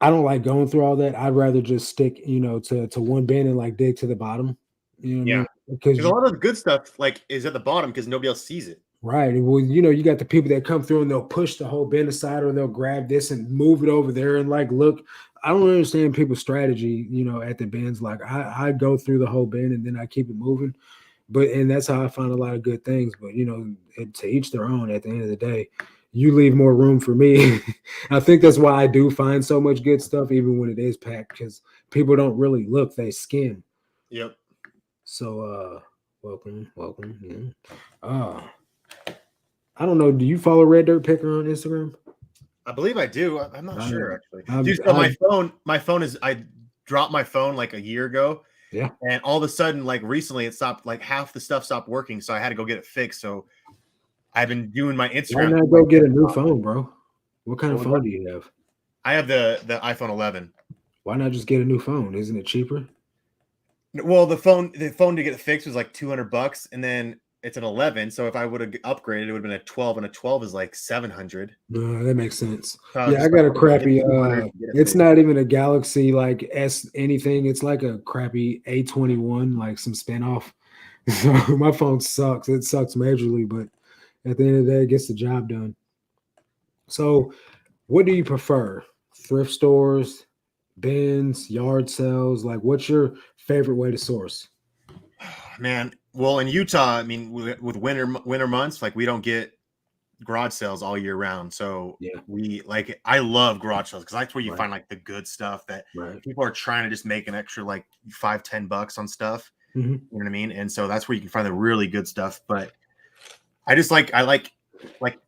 I don't like going through all that. I'd rather just stick, to one bin and like dig to the bottom. You know what I Yeah. mean? Because Because a lot of the good stuff like is at the bottom because nobody else sees it. Right. Well, you got the people that come through and they'll push the whole bin aside or they'll grab this and move it over there and like look. I don't understand people's strategy, at the bins. Like I go through the whole bin and then I keep it moving. And that's how I find a lot of good things. But to each their own at the end of the day. You leave more room for me. I think that's why I do find so much good stuff, even when it is packed, because people don't really look, they skim. Yep. So welcome. Yeah. I don't know. Do you follow Red Dirt Picker on Instagram? I believe I do. I'm not I, sure actually. I've, Dude, so I've, my phone is I dropped my phone like a year ago, yeah. and all of a sudden, like recently, it stopped. Like half the stuff stopped working, so I had to go get it fixed. So I've been doing my Why Instagram. not Through my go get a new desktop. phone, bro? What kind What of was phone that? do you have? I have the iPhone 11. Why not just get a new phone? Isn't it cheaper? Well, the phone to get it fixed was like $200, and then it's an 11. So if I would have upgraded, it would have been a 12, and a 12 is like 700. No, that makes sense. So I was Yeah, I just like, got a okay, I'll get crappy 200 and get it it's fixed. not even a Galaxy like S anything. It's like a crappy A21, like some spinoff. So my phone sucks. It sucks majorly, but at the end of the day, it gets the job done. So what do you prefer? Thrift stores, bins, yard sales? Like what's your favorite way to source? Man, well, in Utah, I mean, with winter months, like we don't get garage sales all year round. So Yeah, I love garage sales because that's where you right, find like the good stuff that right. people are trying to just make an extra like 5-10 bucks on stuff. Hmm. You know what I mean? And so that's where you can find the really good stuff. But I like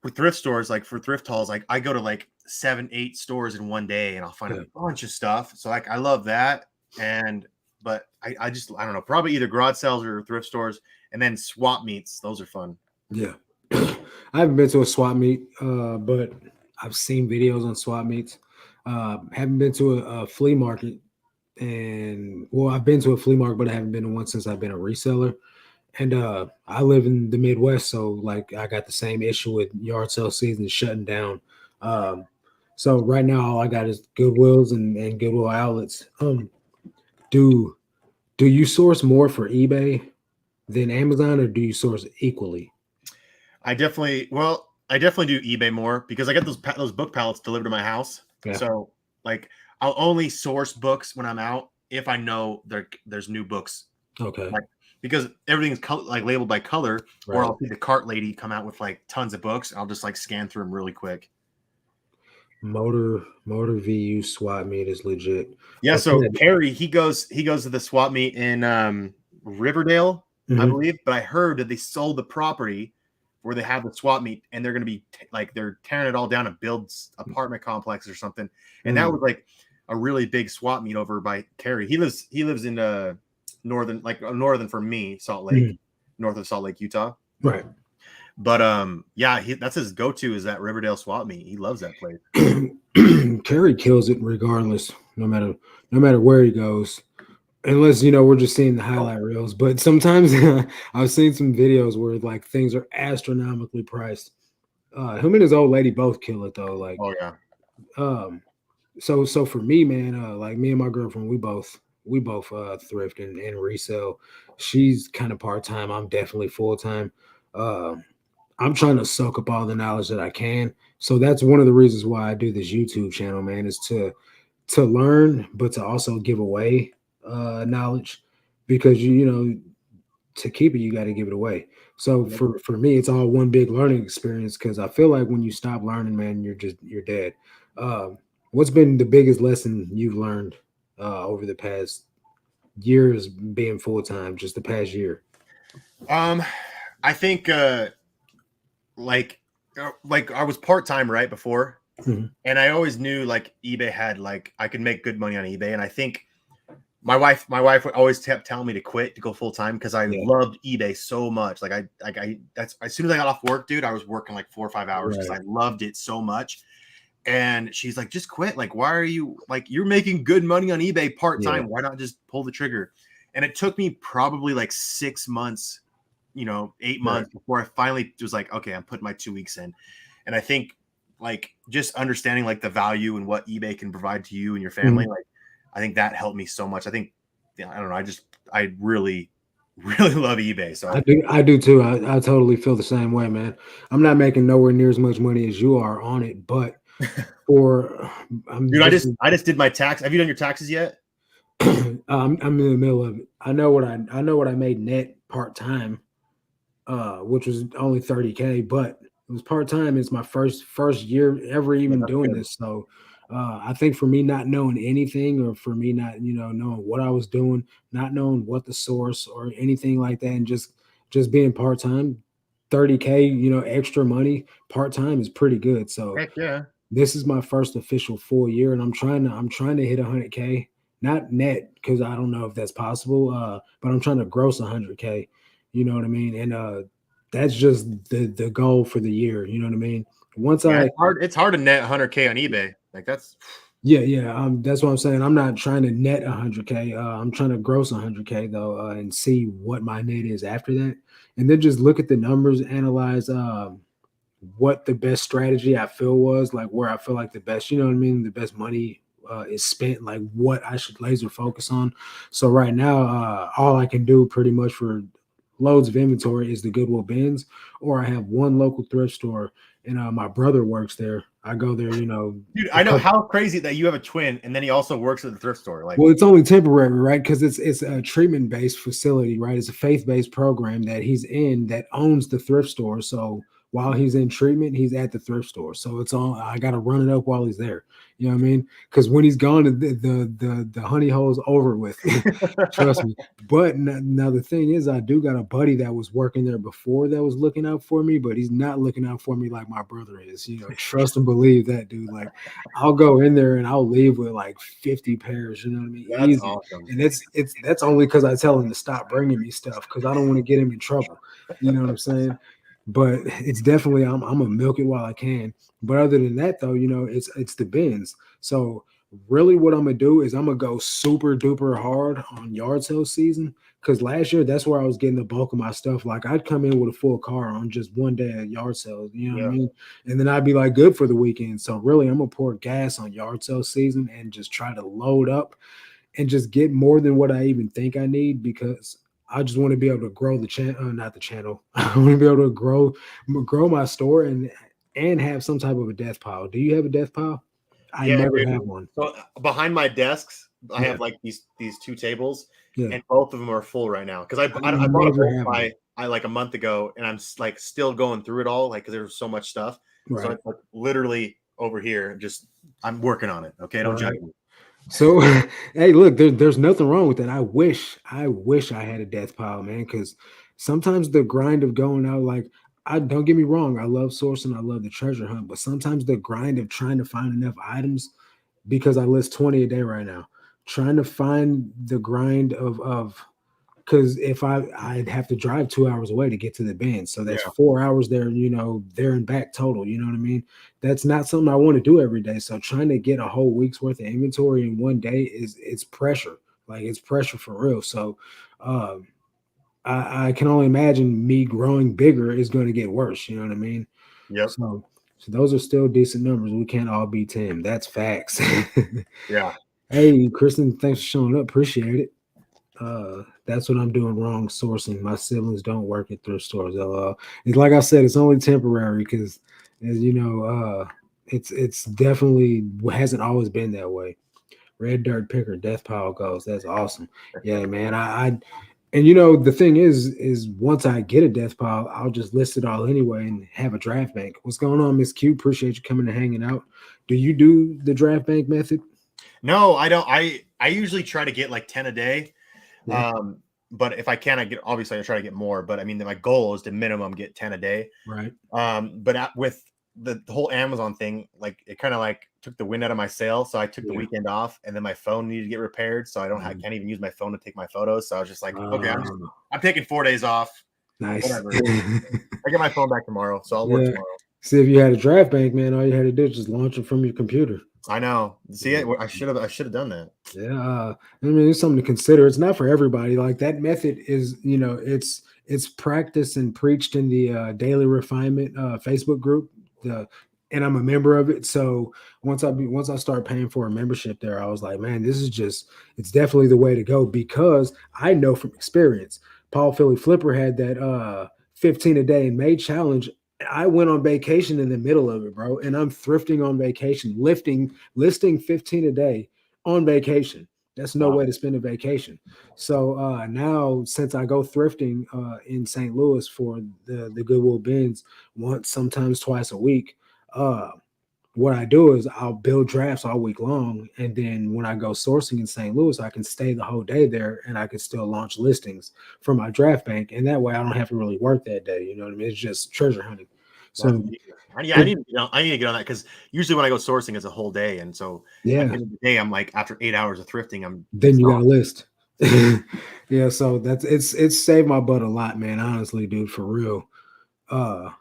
with thrift stores, like for thrift hauls, like I go to like 7-8 stores in one day and I'll find a Yeah, bunch of stuff. So like I love that. And but I don't know, probably either garage sales or thrift stores, and then swap meets. Those are fun. yeah. I haven't been to a swap meet, but I've seen videos on swap meets. Haven't been to a flea market, and well, I've been to a flea market, but I haven't been to one since I've been a reseller. And I live in the Midwest, so like I got the same issue with yard sale season shutting down. Um, so right now, all I got is Goodwills and Goodwill outlets. Do do you source more for eBay than Amazon, or do you source equally? I definitely do eBay more because I get those book pallets delivered to my house. Yeah. So like I'll only source books when I'm out if I know there's new books, Okay. like because everything's like labeled by color, or Right. I'll see the cart lady come out with like tons of books, and I'll just like scan through them really quick. Motor VU swap meet is legit. Yeah, What's so that? Perry, he goes to the swap meet in Riverdale, I Mhm. believe, but I heard that they sold the property where they have the swap meet, and they're going to be like they're tearing it all down and build apartment complexes or something. And that Mm, was like a really big swap meet over by Perry. He lives in northern for me, Salt Lake, mhm. north of Salt Lake, Utah. Right. But yeah, that's his go-to is that Riverdale swap meet. He loves that place. Kerry kills it regardless, no matter where he goes. Unless we're just seeing the highlight reels. But sometimes I've seen some videos where like things are astronomically priced. Him and his old lady both kill it though. Like, Oh yeah. um, so for me, man, like me and my girlfriend, we both thrift and resell. She's kind of part time. I'm definitely full time. Uh, I'm trying to soak up all the knowledge that I can. So that's one of the reasons why I do this YouTube channel, man, is to learn, but to also give away knowledge because to keep it, you got to give it away. So for me, it's all one big learning experience because I feel like when you stop learning, man, you're dead. What's been the biggest lesson you've learned over the past years being full time, just the past year? Um, I think like I was part time right before, Mhm. and I always knew like eBay had like I could make good money on eBay, and I think my wife would always kept telling me to quit to go full time because I Yeah, loved eBay so much. I that's as soon as I got off work, dude, I was working like 4 or 5 hours because right. I loved it so much. And she's like, just quit. Like, why are you like you're making good money on eBay part Yeah, time? Why not just pull the trigger? And it took me probably like 6 months, 8 right. months before I finally was like, okay, I'm putting my 2 weeks in. And I think like just understanding like the value and what eBay can provide to you and your family, Mhm. like I think that helped me so much. I think, yeah, I don't know. I really really love eBay. So I do too. I totally feel the same way, man. I'm not making nowhere near as much money as you are on it, but for I'm dude, I this just is I just did my tax. Have you done your taxes yet? I'm in the middle of it. I know what I made net part time, which was only 30K, but it was part time. It's my first year ever Yeah, even that's doing good. this. So I think for me not knowing anything, or for me not knowing what I was doing, not knowing what the source or anything like that, and just being part time, 30K, extra money part time is pretty good. So Heck yeah. this is my first official full year, and I'm trying to hit 100K, not net because I don't know if that's possible. But I'm trying to gross 100K. You know what I mean? And that's just the goal for the year. You know what I mean? Once Yeah, I it's hard. It's hard to net 100K on eBay. Like that's Yeah, yeah. That's what I'm saying. I'm not trying to net 100K. I'm trying to gross 100K though, and see what my net is after that, and then just look at the numbers, analyze what the best strategy I feel was, like where I feel like the best, you know what I mean, the best money is spent, like what I should laser focus on. So right now, all I can do pretty much for loads of inventory is the Goodwill bins, or I have one local thrift store, and my brother works there. I go there, dude. a I know couple. how crazy that you have a twin and then he also works at the thrift store. Like, Well, it's only temporary, right? Because it's a treatment based facility, right? It's a faith based program that he's in that owns the thrift store. So while he's in treatment, he's at the thrift store. So it's all I got to run it up while he's there. You know what I mean? Because when he's gone, the honey hole is over with. Trust me. But now the thing is, I do got a buddy that was working there before that was looking out for me, but he's not looking out for me like my brother is. Trust and believe that, dude. Like I'll go in there and I'll leave with like 50 pairs, you know what I mean? that's Easy. awesome. And it's that's only because I tell him to stop bringing me stuff because I don't want to get him in trouble. You know what I'm saying? But it's definitely I'm gonna milk it while I can. But other than that, though, it's the bins. So really, what I'm gonna do is I'm gonna go super duper hard on yard sale season. Because last year, that's where I was getting the bulk of my stuff. Like I'd come in with a full car on just one day at yard sales. You know what I Yeah. mean? And then I'd be like good for the weekend. So really, I'm gonna pour gas on yard sale season and just try to load up and just get more than what I even think I need because I just want to be able to grow the channel, not the channel. I want to be able to grow my store and have some type of a death pile. Do you have a death pile? I Yeah, never dude. have one. So behind my desks, I Yeah, have like these two tables, yeah. and both of them are full right now because I I bought a never bulk have one. buy I like a month ago, and I'm like still going through it all, like because there's so much stuff. So Right, it's like literally over here, just I'm working on it. Okay, don't judge right. me. So, hey, look, there's nothing wrong with that. I wish I had a death pile, man, because sometimes the grind of going out, like, I don't get me wrong, I love sourcing, I love the treasure hunt, but sometimes the grind of trying to find enough items, because I list 20 a day right now, trying to find the grind of because if I'd have to drive 2 hours away to get to the band, so that's Yeah. 4 hours there, there and back total. You know what I mean? That's not something I want to do every day. So trying to get a whole week's worth of inventory in one day it's pressure. Like it's pressure for real. So um, I can only imagine me growing bigger is going to get worse. You know what I mean? Yep. So those are still decent numbers. We can't all be 10. That's facts. Yeah. Hey, Kristen, thanks for showing up. Appreciate it. That's what I'm doing wrong sourcing. My siblings don't work at thrift stores. It's like I said, it's only temporary because, as you know, it's definitely hasn't always been that way. Red dirt picker, death pile goes. That's awesome. Yeah, man. And the thing is once I get a death pile, I'll just list it all anyway and have a draft bank. What's going on, Miss Q? Appreciate you coming and hanging out. Do you do the draft bank method? No, I don't. I usually try to get like 10 a day. Yeah, But if I can, I get obviously I try to get more. But I mean, my goal is to minimum get 10 a day. right. But with the whole Amazon thing, like it kind of like took the wind out of my sail. So I took the Yeah. weekend off, and then my phone needed to get repaired. So I Mhm. can't even use my phone to take my photos. So I was just like, okay, Uh, I'm taking 4 days off. Nice. Whatever. I get my phone back tomorrow, so I'll work Yeah. tomorrow. See, if you had a draft bank, man, all you had to do is just launch it from your computer. I know. See, Yeah. I should have done that. Yeah. I mean, it's something to consider. It's not for everybody. Like that method is, it's practiced and preached in the Daily Refinement Facebook group. The and I'm a member of it. So once I start paying for a membership there, I was like, man, this is just it's definitely the way to go because I know from experience. Paul Philly Flipper had that 15 a day in May challenge. I went on vacation in the middle of it, bro, and I'm thrifting on vacation, listing 15 a day on vacation. That's no Wow. way to spend a vacation. So now, since I go thrifting in St. Louis for the Goodwill bins once, sometimes twice a week, uh, what I do is I'll build drafts all week long, and then when I go sourcing in St. Louis, I can stay the whole day there, and I can still launch listings from my draft bank, and that way I don't have to really work that day. You know what I mean? It's just treasure hunting. That's So I it, need to get on that because usually when I go sourcing, it's a whole day, and so at the yeah, end of the day, I'm like after 8 hours of thrifting, I'm then you got a exhausted. list. Yeah, so that's it's saved my butt a lot, man. Honestly, dude, for real. Uh,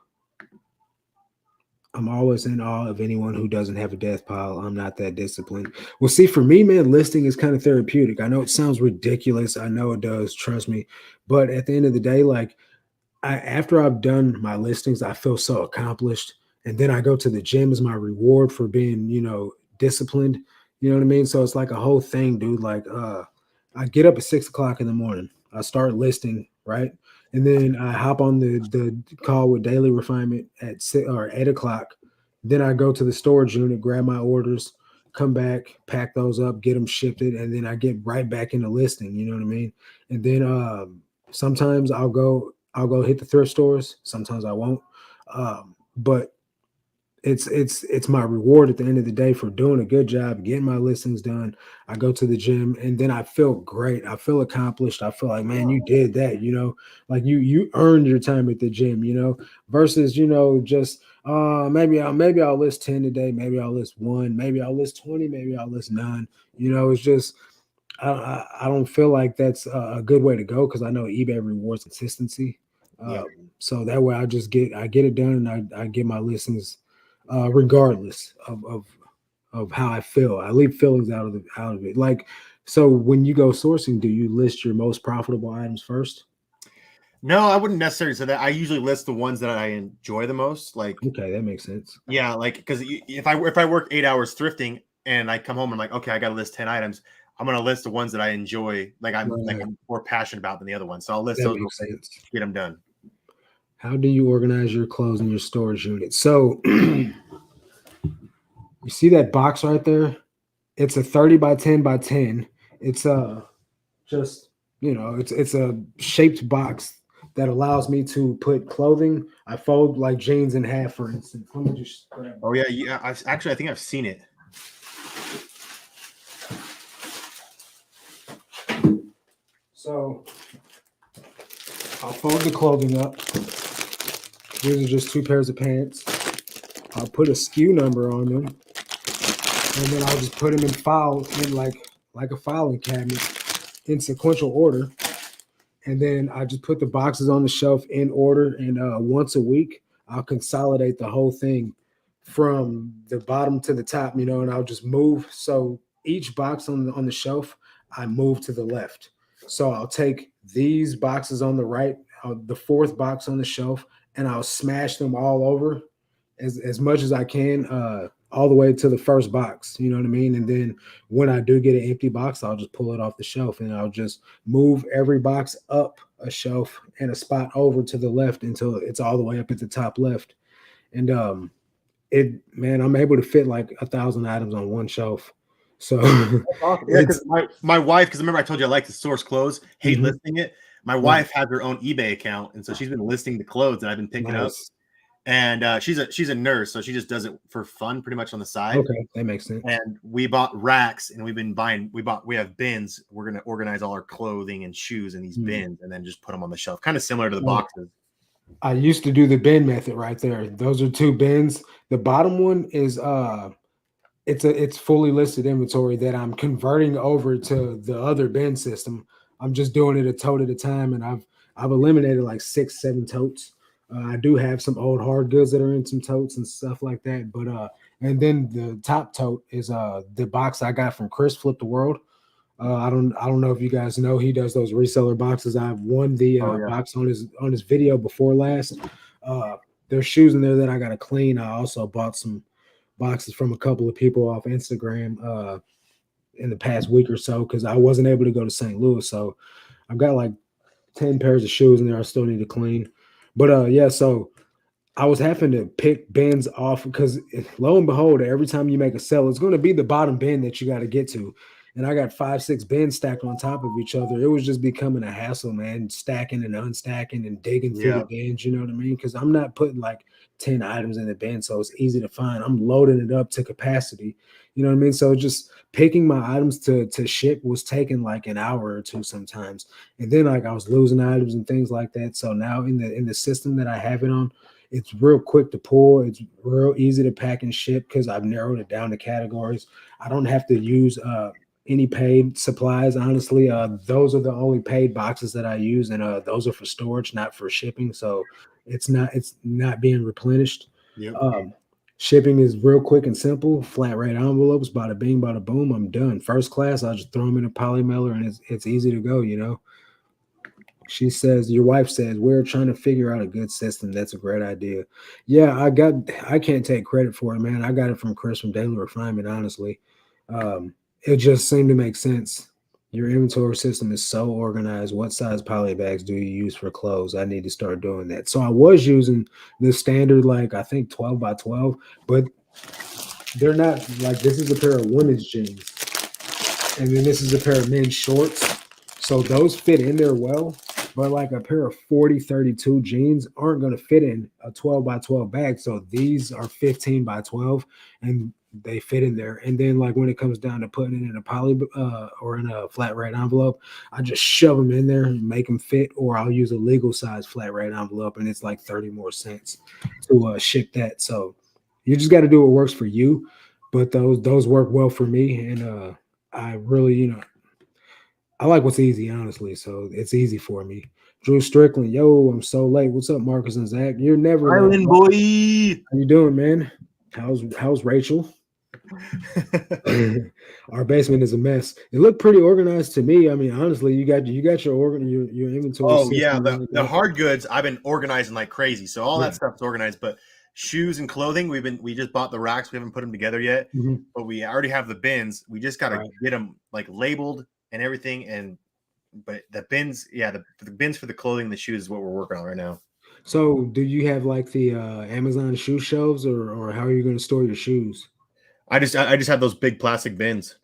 I'm always in awe of anyone who doesn't have a death pile. I'm not that disciplined. Well, see, for me, man, listing is kind of therapeutic. I know it sounds ridiculous. I know it does. Trust me. But at the end of the day, like after I've done my listings, I feel so accomplished. And then I go to the gym as my reward for being, disciplined. You know what I mean? So it's like a whole thing, dude. Like, I get up at 6 o'clock in the morning. I start listing, right? And then I hop on the call with Daily Refinement at 8 o'clock. Then I go to the storage unit, grab my orders, come back, pack those up, get them shipped, and then I get right back into listing. You know what I mean? And then sometimes I'll go hit the thrift stores. Sometimes I won't. But it's my reward at the end of the day for doing a good job, getting my listings done. I go to the gym and then I feel great. I feel accomplished. I feel like, man, you did that, like you earned your time at the gym, versus, just maybe I'll list 10 today, maybe I'll list one, maybe I'll list 20, maybe I'll list none. It's just I don't feel like that's a good way to go because I know eBay rewards consistency. Yeah. So that way I get it done and I get my listings regardless of how I feel. I leave feelings out of it. Like, so when you go sourcing, do you list your most profitable items first? No, I wouldn't necessarily say that. I usually list the ones that I enjoy the most. Like, Okay, that makes sense. yeah, like because if I work 8 hours thrifting and I come home and I'm like, okay, I got to list 10 items. I'm gonna list the ones that I enjoy, Right. I'm more passionate about than the other ones. So I'll list That those, makes sense. get them done. How do you organize your clothes in your storage unit? So you see that box right there? It's a 30 by 10 by 10. It's just it's a shaped box that allows me to put clothing. I fold like jeans in half, for instance. Let me just grab Oh yeah, yeah. I think I've seen it. So I'll fold the clothing up. These are just two pairs of pants. I'll put a SKU number on them, and then I'll just put them in files in like a filing cabinet in sequential order. And then I just put the boxes on the shelf in order. And once a week, I'll consolidate the whole thing from the bottom to the top, and I'll just move. So each box on the shelf, I move to the left. So I'll take these boxes on the right, the fourth box on the shelf, and I'll smash them all over as much as I can, all the way to the first box. You know what I mean? And then when I do get an empty box, I'll just pull it off the shelf and I'll just move every box up a shelf and a spot over to the left until it's all the way up at the top left. And I'm able to fit like 1,000 items on one shelf. So That's awesome. Yeah, because it's my wife, because remember I told you I like to source clothes, hate mhm, listing it. My right, wife has her own eBay account, and so she's been listing the clothes that I've been picking up. nice. And she's a nurse, so she just does it for fun, pretty much on the side. Okay, that makes sense. And we bought racks, and we have bins. We're gonna organize all our clothing and shoes in these Hmm. bins, and then just put them on the shelf, kind of similar to the Right. boxes. I used to do the bin method right there. Those are two bins. The bottom one is it's fully listed inventory that I'm converting over to the other bin system. I'm just doing it a tote at a time, and I've eliminated like 6, 7 totes. I do have some old hard goods that are in some totes and stuff like that, but and then the top tote is the box I got from Chris Flip the World. I don't know if you guys know he does those reseller boxes. I won the Oh yeah. box on his video before last. Uh, there's shoes in there that I got to clean. I also bought some boxes from a couple of people off Instagram in the past week or so because I wasn't able to go to St. Louis. So I've got like 10 pairs of shoes in there I still need to clean. But yeah, so I was having to pick bins off because lo and behold, every time you make a sell, it's going to be the bottom bin that you got to get to. And I got 5, 6 bins stacked on top of each other. It was just becoming a hassle, man, stacking and unstacking and digging through the Yeah. bins. You know what I mean? Because I'm not putting like 10 items in the bin, so it's easy to find. I'm loading it up to capacity. You know what I mean? So just picking my items to ship was taking like an hour or two sometimes. And then like I was losing items and things like that. So now in the system that I have it on, it's real quick to pull. It's real easy to pack and ship because I've narrowed it down to categories. I don't have to use any paid supplies. Honestly, those are the only paid boxes that I use, and those are for storage, not for shipping. So it's not being replenished. Yep. Um, Shipping is real quick and simple. Flat rate envelopes, bada bing, bada boom. I'm done. First class, I'll just throw them in a poly mailer, and it's easy to go. You know. She says, your wife says, we're trying to figure out a good system. That's a great idea. Yeah, I can't take credit for it, man. I got it from Chris from Daily Refinement, honestly. It just seemed to make sense. Your inventory system is so organized. What size poly bags do you use for clothes? I need to start doing that. So I was using the standard, like I think 12 by 12, but they're not like this is a pair of women's jeans. And then this is a pair of men's shorts. So those fit in there well, but like a pair of 40-32 jeans aren't going to fit in a 12 by 12 bag. So these are 15 by 12 and they fit in there. And then like when it comes down to putting it in a poly or in a flat rate envelope, I just shove them in there and make them fit, or I'll use a legal size flat rate envelope and it's like 30 more cents to ship that. So you just got to do what works for you. But those work well for me. And I really, I like what's easy, honestly. So it's easy for me. Drew Strickland, yo, I'm so late. What's up, Marcus and Zach? You're never late, Island bro. boy. How you doing, man? How's Rachel? Our basement is a mess. It looked pretty organized to me. I mean, honestly, you got your inventory Oh yeah, system the lined up. hard goods I've been organizing like crazy. So all Yeah. that stuff's organized, but shoes and clothing we just bought the racks. We haven't put them together yet, Mhm. but we already have the bins. We just got to Right. get them like labeled and everything. And but the bins, yeah, the bins for the clothing and the shoes is what we're working on right now. So, do you have like the Amazon shoe shelves, or how are you going to store your shoes? I just have those big plastic bins,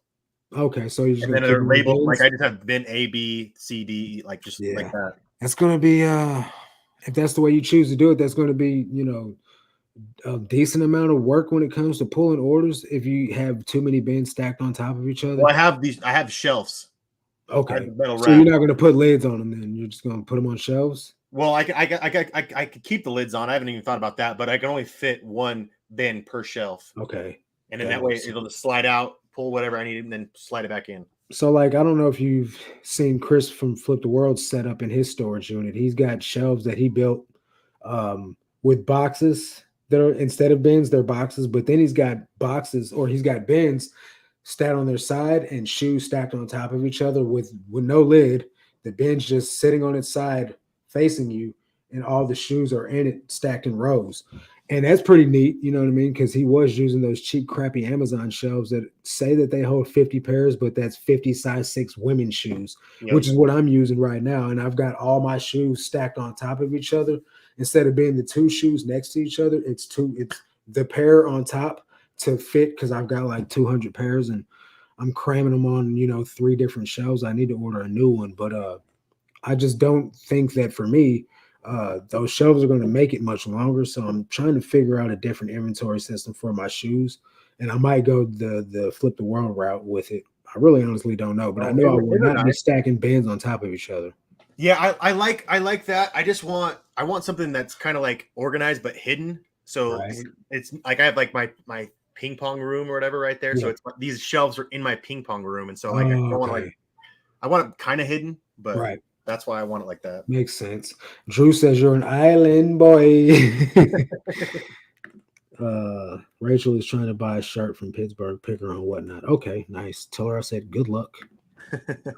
Okay, so you're just and going then to keep they're them in labeled like bins. I just have bin A, B, C, D, like just like Yeah. that. That's going to be if that's the way you choose to do it, that's going to be, a decent amount of work when it comes to pulling orders if you have too many bins stacked on top of each other. Well, I have shelves. I have Okay. the metal So you're rack. not going to put lids on them then. You're just going to put them on shelves. Well, I could keep the lids on. I haven't even thought about that, but I can only fit one bin per shelf, Okay. and then That that way makes it'll sense. just slide out, pull whatever I need, and then slide it back in. So like I don't know if you've seen Chris from Flip the World set up in his storage unit. He's got shelves that he built with boxes that are instead of bins, they're boxes, but then he's got bins stacked on their side and shoes stacked on top of each other with no lid. The bench just sitting on its side facing you, and all the shoes are in it stacked in rows. And that's pretty neat, you know what I mean? Because he was using those cheap, crappy Amazon shelves that say that they hold 50 pairs, but that's 50 size 6 women's shoes, Yep. which is what I'm using right now. And I've got all my shoes stacked on top of each other. Instead of being the two shoes next to each other, it's the pair on top to fit because I've got like 200 pairs and I'm cramming them on, 3 different shelves. I need to order a new one, but I just don't think that for me, those shelves are going to make it much longer. So I'm trying to figure out a different inventory system for my shoes, and I might go the flip the world route with it. I really honestly don't know, but I Oh, know I will they're not be nice. stacking bins on top of each other. Yeah, I like that. I want something that's kind of like organized but hidden. So Right. it's like I have like my ping pong room or whatever right there. So Yeah. it's these shelves are in my ping pong room, and so like I Oh, don't want to like okay. I want it kind of hidden, but Right. that's why I want it like that. Makes sense. Drew says you're an island boy. Rachel is trying to buy a shirt from Pittsburgh, pick her on whatnot. Okay, nice. Tell her I said good luck.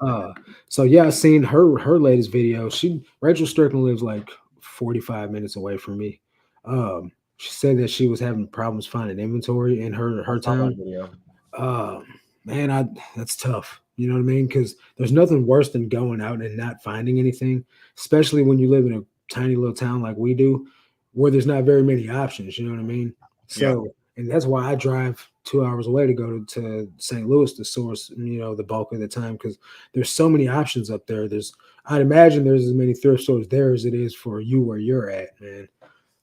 Uh, so yeah, I seen her latest video. Rachel Strickland lives like 45 minutes away from me. She said that she was having problems finding inventory in her I saw that town. video. Uh, man, that's tough. You know what I mean? Because there's nothing worse than going out and not finding anything, especially when you live in a tiny little town like we do, where there's not very many options. You know what I mean? Yeah. So, and that's why I drive 2 hours away to go to St. Louis to source, the bulk of the time because there's so many options up there. I'd imagine there's as many thrift stores there as it is for you where you're at, man.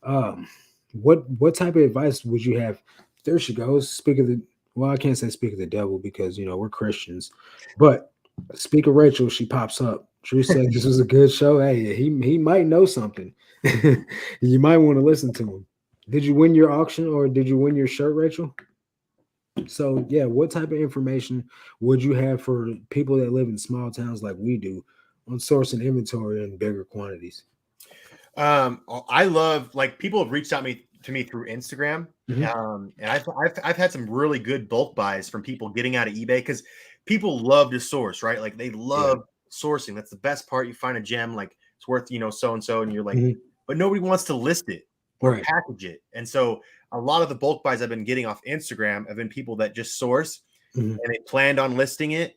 Um, what type of advice would you have? There she goes. Speak of the well, I can't say speak of the devil because we're Christians, but speak of Rachel, she pops up. Drew said this was a good show. Hey, he might know something. You might want to listen to him. Did you win your auction or did you win your shirt, Rachel? So yeah, what type of information would you have for people that live in small towns like we do on sourcing inventory in bigger quantities? I love like people have reached out to me through Instagram. Mhm. And I've had some really good bulk buys from people getting out of eBay because people love to source, right? Like they Yeah. love sourcing. That's the best part. You find a gem like it's worth, so and so, and you're like, Mhm. but nobody wants to list it or Right. package it. And so a lot of the bulk buys I've been getting off Instagram have been people that just source Mhm. and they planned on listing it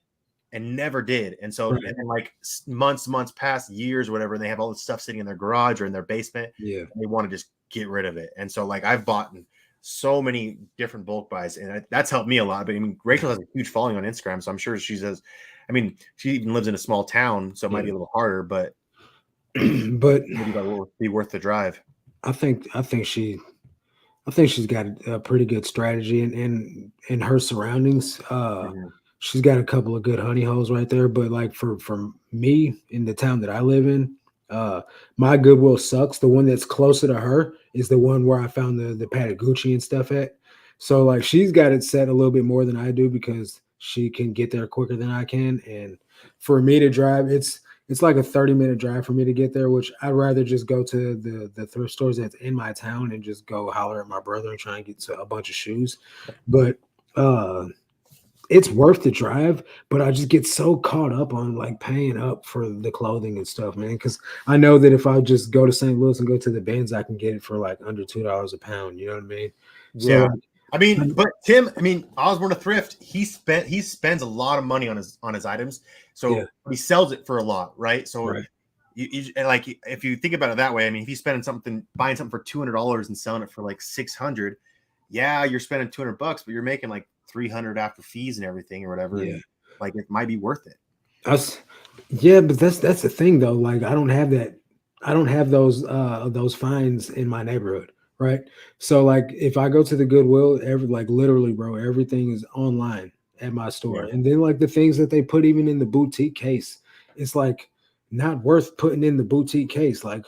and never did. And so, and Right. then like months past, years, whatever, and they have all this stuff sitting in their garage or in their basement, Yeah. and they want to just get rid of it. And so, like, I've bought so many different bulk buys, and that's helped me a lot. But I mean, Rachel has a huge following on Instagram, so I'm sure she says, I mean, she even lives in a small town, so it might be Yeah. a little harder, but But maybe that will be worth the drive. I think she's got a pretty good strategy in her surroundings. Mhm. She's got a couple of good honey holes right there. But like for me in the town that I live in, uh, my Goodwill sucks. The one that's closer to her is the one where I found the Patagucci and stuff at. So like she's got it set a little bit more than I do because she can get there quicker than I can. And for me to drive, it's like a 30-minute drive for me to get there, which I'd rather just go to the thrift stores that's in my town and just go holler at my brother and try and get to a bunch of shoes. But uh it's worth the drive, but I just get so caught up on like paying up for the clothing and stuff, man. Cause I know that if I just go to St. Louis and go to the bins, I can get it for like under $2 a pound. You know what I mean? So Yeah. like, I mean, but Tim, I mean, Osborne a thrift, he spends a lot of money on his items. yeah, So he sells it for a lot, right? So right. and like if you think about it that way, I mean, if he's spending buying something for $200 and selling it for like 600, yeah, you're spending $200, but you're making like 300 after fees and everything or whatever, Yeah. and like it might be worth it. Us, yeah, but that's the thing though. Like I don't have that. I don't have those fines in my neighborhood, right? So like if I go to the Goodwill, like literally, bro, everything is online at my store. Yeah, And then like the things that they put even in the boutique case, it's like not worth putting in the boutique case. Like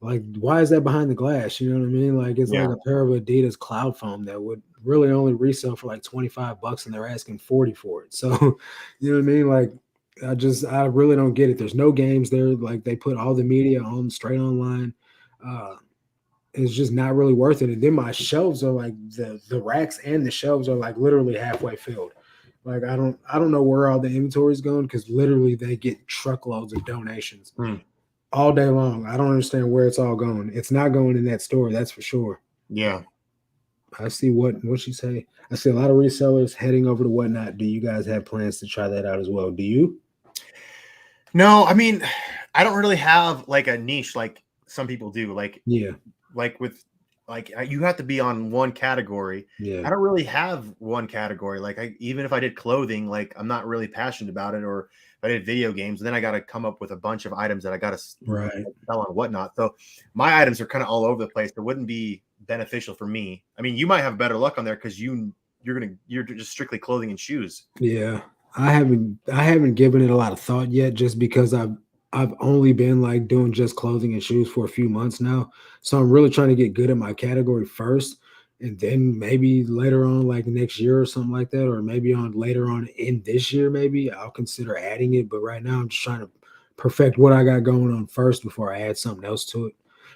why is that behind the glass? You know what I mean? Like it's like yeah, a pair of Adidas Cloud Foam that would really only resell for like 25 bucks and they're asking 40 for it. So, you know what I mean? Like I really don't get it. There's no games there. Like they put all the media on straight online. Uh, it's just not really worth it. And then my shelves are like the racks and the shelves are like literally halfway filled. Like I don't know where all the inventory is going because literally they get truckloads of donations Hmm. all day long. I don't understand where it's all going. It's not going in that store, that's for sure. yeah. I see what she say. I see a lot of resellers heading over to Whatnot. Do you guys have plans to try that out as well? Do you? No, I mean, I don't really have like a niche like some people do. Yeah, Like with you have to be on one category. yeah, I don't really have one category. Like even if I did clothing, like I'm not really passionate about it. Or if I did video games, then I got to come up with a bunch of items that I got to right. sell on Whatnot. So my items are kind of all over the place. It wouldn't be beneficial for me. I mean, you might have better luck on there because you're just strictly clothing and shoes. Yeah. I haven't given it a lot of thought yet just because I've only been like doing just clothing and shoes for a few months now. So I'm really trying to get good at my category first and then maybe later on like next year or something like that or maybe on later on in this year maybe I'll consider adding it, but right now I'm just trying to perfect what I got going on first before I add something else to it.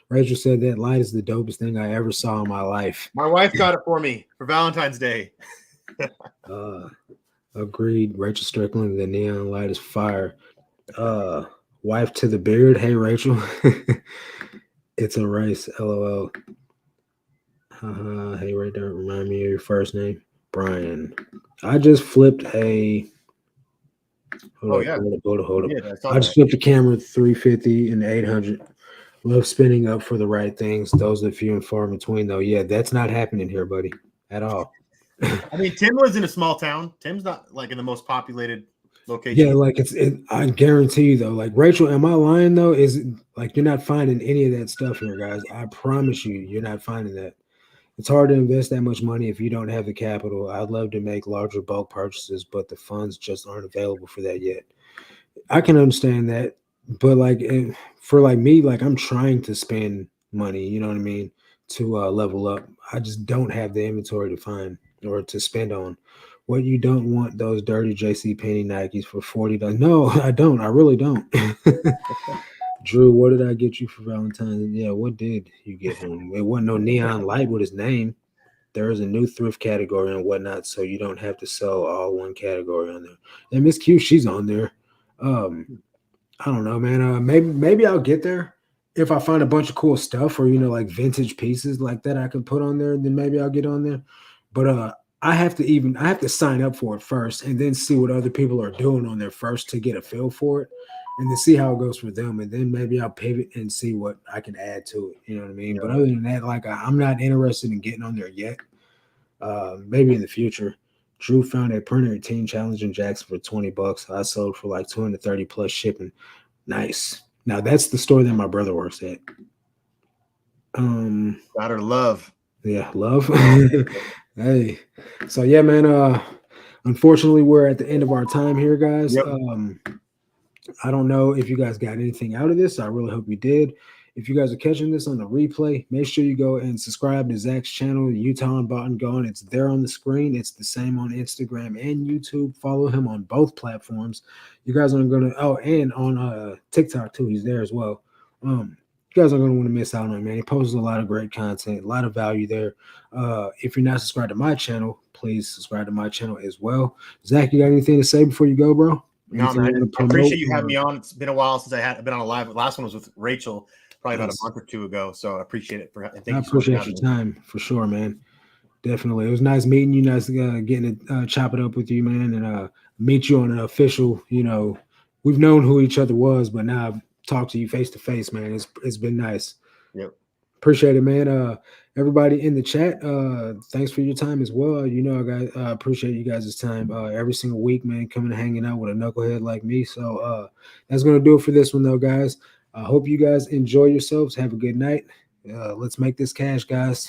Rachel said that light is the dopest thing I ever saw in my life. My wife got it for me for Valentine's Day. Uh Agreed. Rachel Strickland, the neon light is fire. Uh, wife to the beard. Hey, Rachel. It's a race. LOL. Hey, right there. Remind me of your first name. Brian. I just flipped a Oh Hold up, yeah, hold up, hold up, hold you up. did. I saw I just that. flipped the camera 350 and 800. Love spinning up for the right things. Those are few and far in between, though. Yeah, that's not happening here, buddy, at all. I mean, Tim lives in a small town. Tim's not like in the most populated Yeah, location. like I guarantee you though, like Rachel, am I lying though? Is like you're not finding any of that stuff here, guys. I promise you, you're not finding that. It's hard to invest that much money if you don't have the capital. I'd love to make larger bulk purchases, but the funds just aren't available for that yet. I can understand that, but like for like me, like I'm trying to spend money, you know what I mean, to level up. I just don't have the inventory to find or to spend on. What you don't want those dirty JC Penney Nikes for $40. No, I don't. I really don't. Drew, what did I get you for Valentine's? Yeah, what did you get him? It wasn't no neon light with his name. There is a new thrift category and whatnot, so you don't have to sell all one category on there. And Miss Q, she's on there. Um, I don't know, man. Maybe I'll get there if I find a bunch of cool stuff or like vintage pieces like that I can put on there. Then maybe I'll get on there. But I have to sign up for it first and then see what other people are doing on there first to get a feel for it and to see how it goes for them. And then maybe I'll pivot and see what I can add to it. You know what I mean? But Yeah. other than that, like I'm not interested in getting on there yet. Maybe in the future. Drew found a printer at Teen Challenge in Jackson for $20. I sold for like 230 plus shipping. Nice. Now that's the store that my brother works at. Um, Got her love. yeah, love. Oh, Hey. So yeah, man. Unfortunately we're at the end of our time here, guys. yep. I don't know if you guys got anything out of this. I really hope you did. If you guys are catching this on the replay, make sure you go and subscribe to Zach's channel, Utah and Bought and Gone. It's there on the screen. It's the same on Instagram and YouTube. Follow him on both platforms. You guys aren't gonna and on TikTok too. He's there as well. You guys aren't gonna want to miss out on it, man. He posts a lot of great content, a lot of value there. If you're not subscribed to my channel, please subscribe to my channel as well. Zach, you got anything to say before you go, bro? No, Anything man. you want to I promote? appreciate you having me on. It's been a while since I've been on a live. The last one was with Rachel, probably about a Yes. month or two ago. So I appreciate it. And I thank you so much for appreciate having your me. time for sure, man. Definitely. It was nice meeting you, nice getting it, chop it up with you, man, and meet you on an official, we've known who each other was, but now I've talked to you face to face, man. It's been nice. Yep. Appreciate it, man. Everybody in the chat, thanks for your time as well. I appreciate you guys' time every single week, man, coming and hanging out with a knucklehead like me. So that's gonna do it for this one, though, guys. I hope you guys enjoy yourselves. Have a good night. Let's make this cash, guys.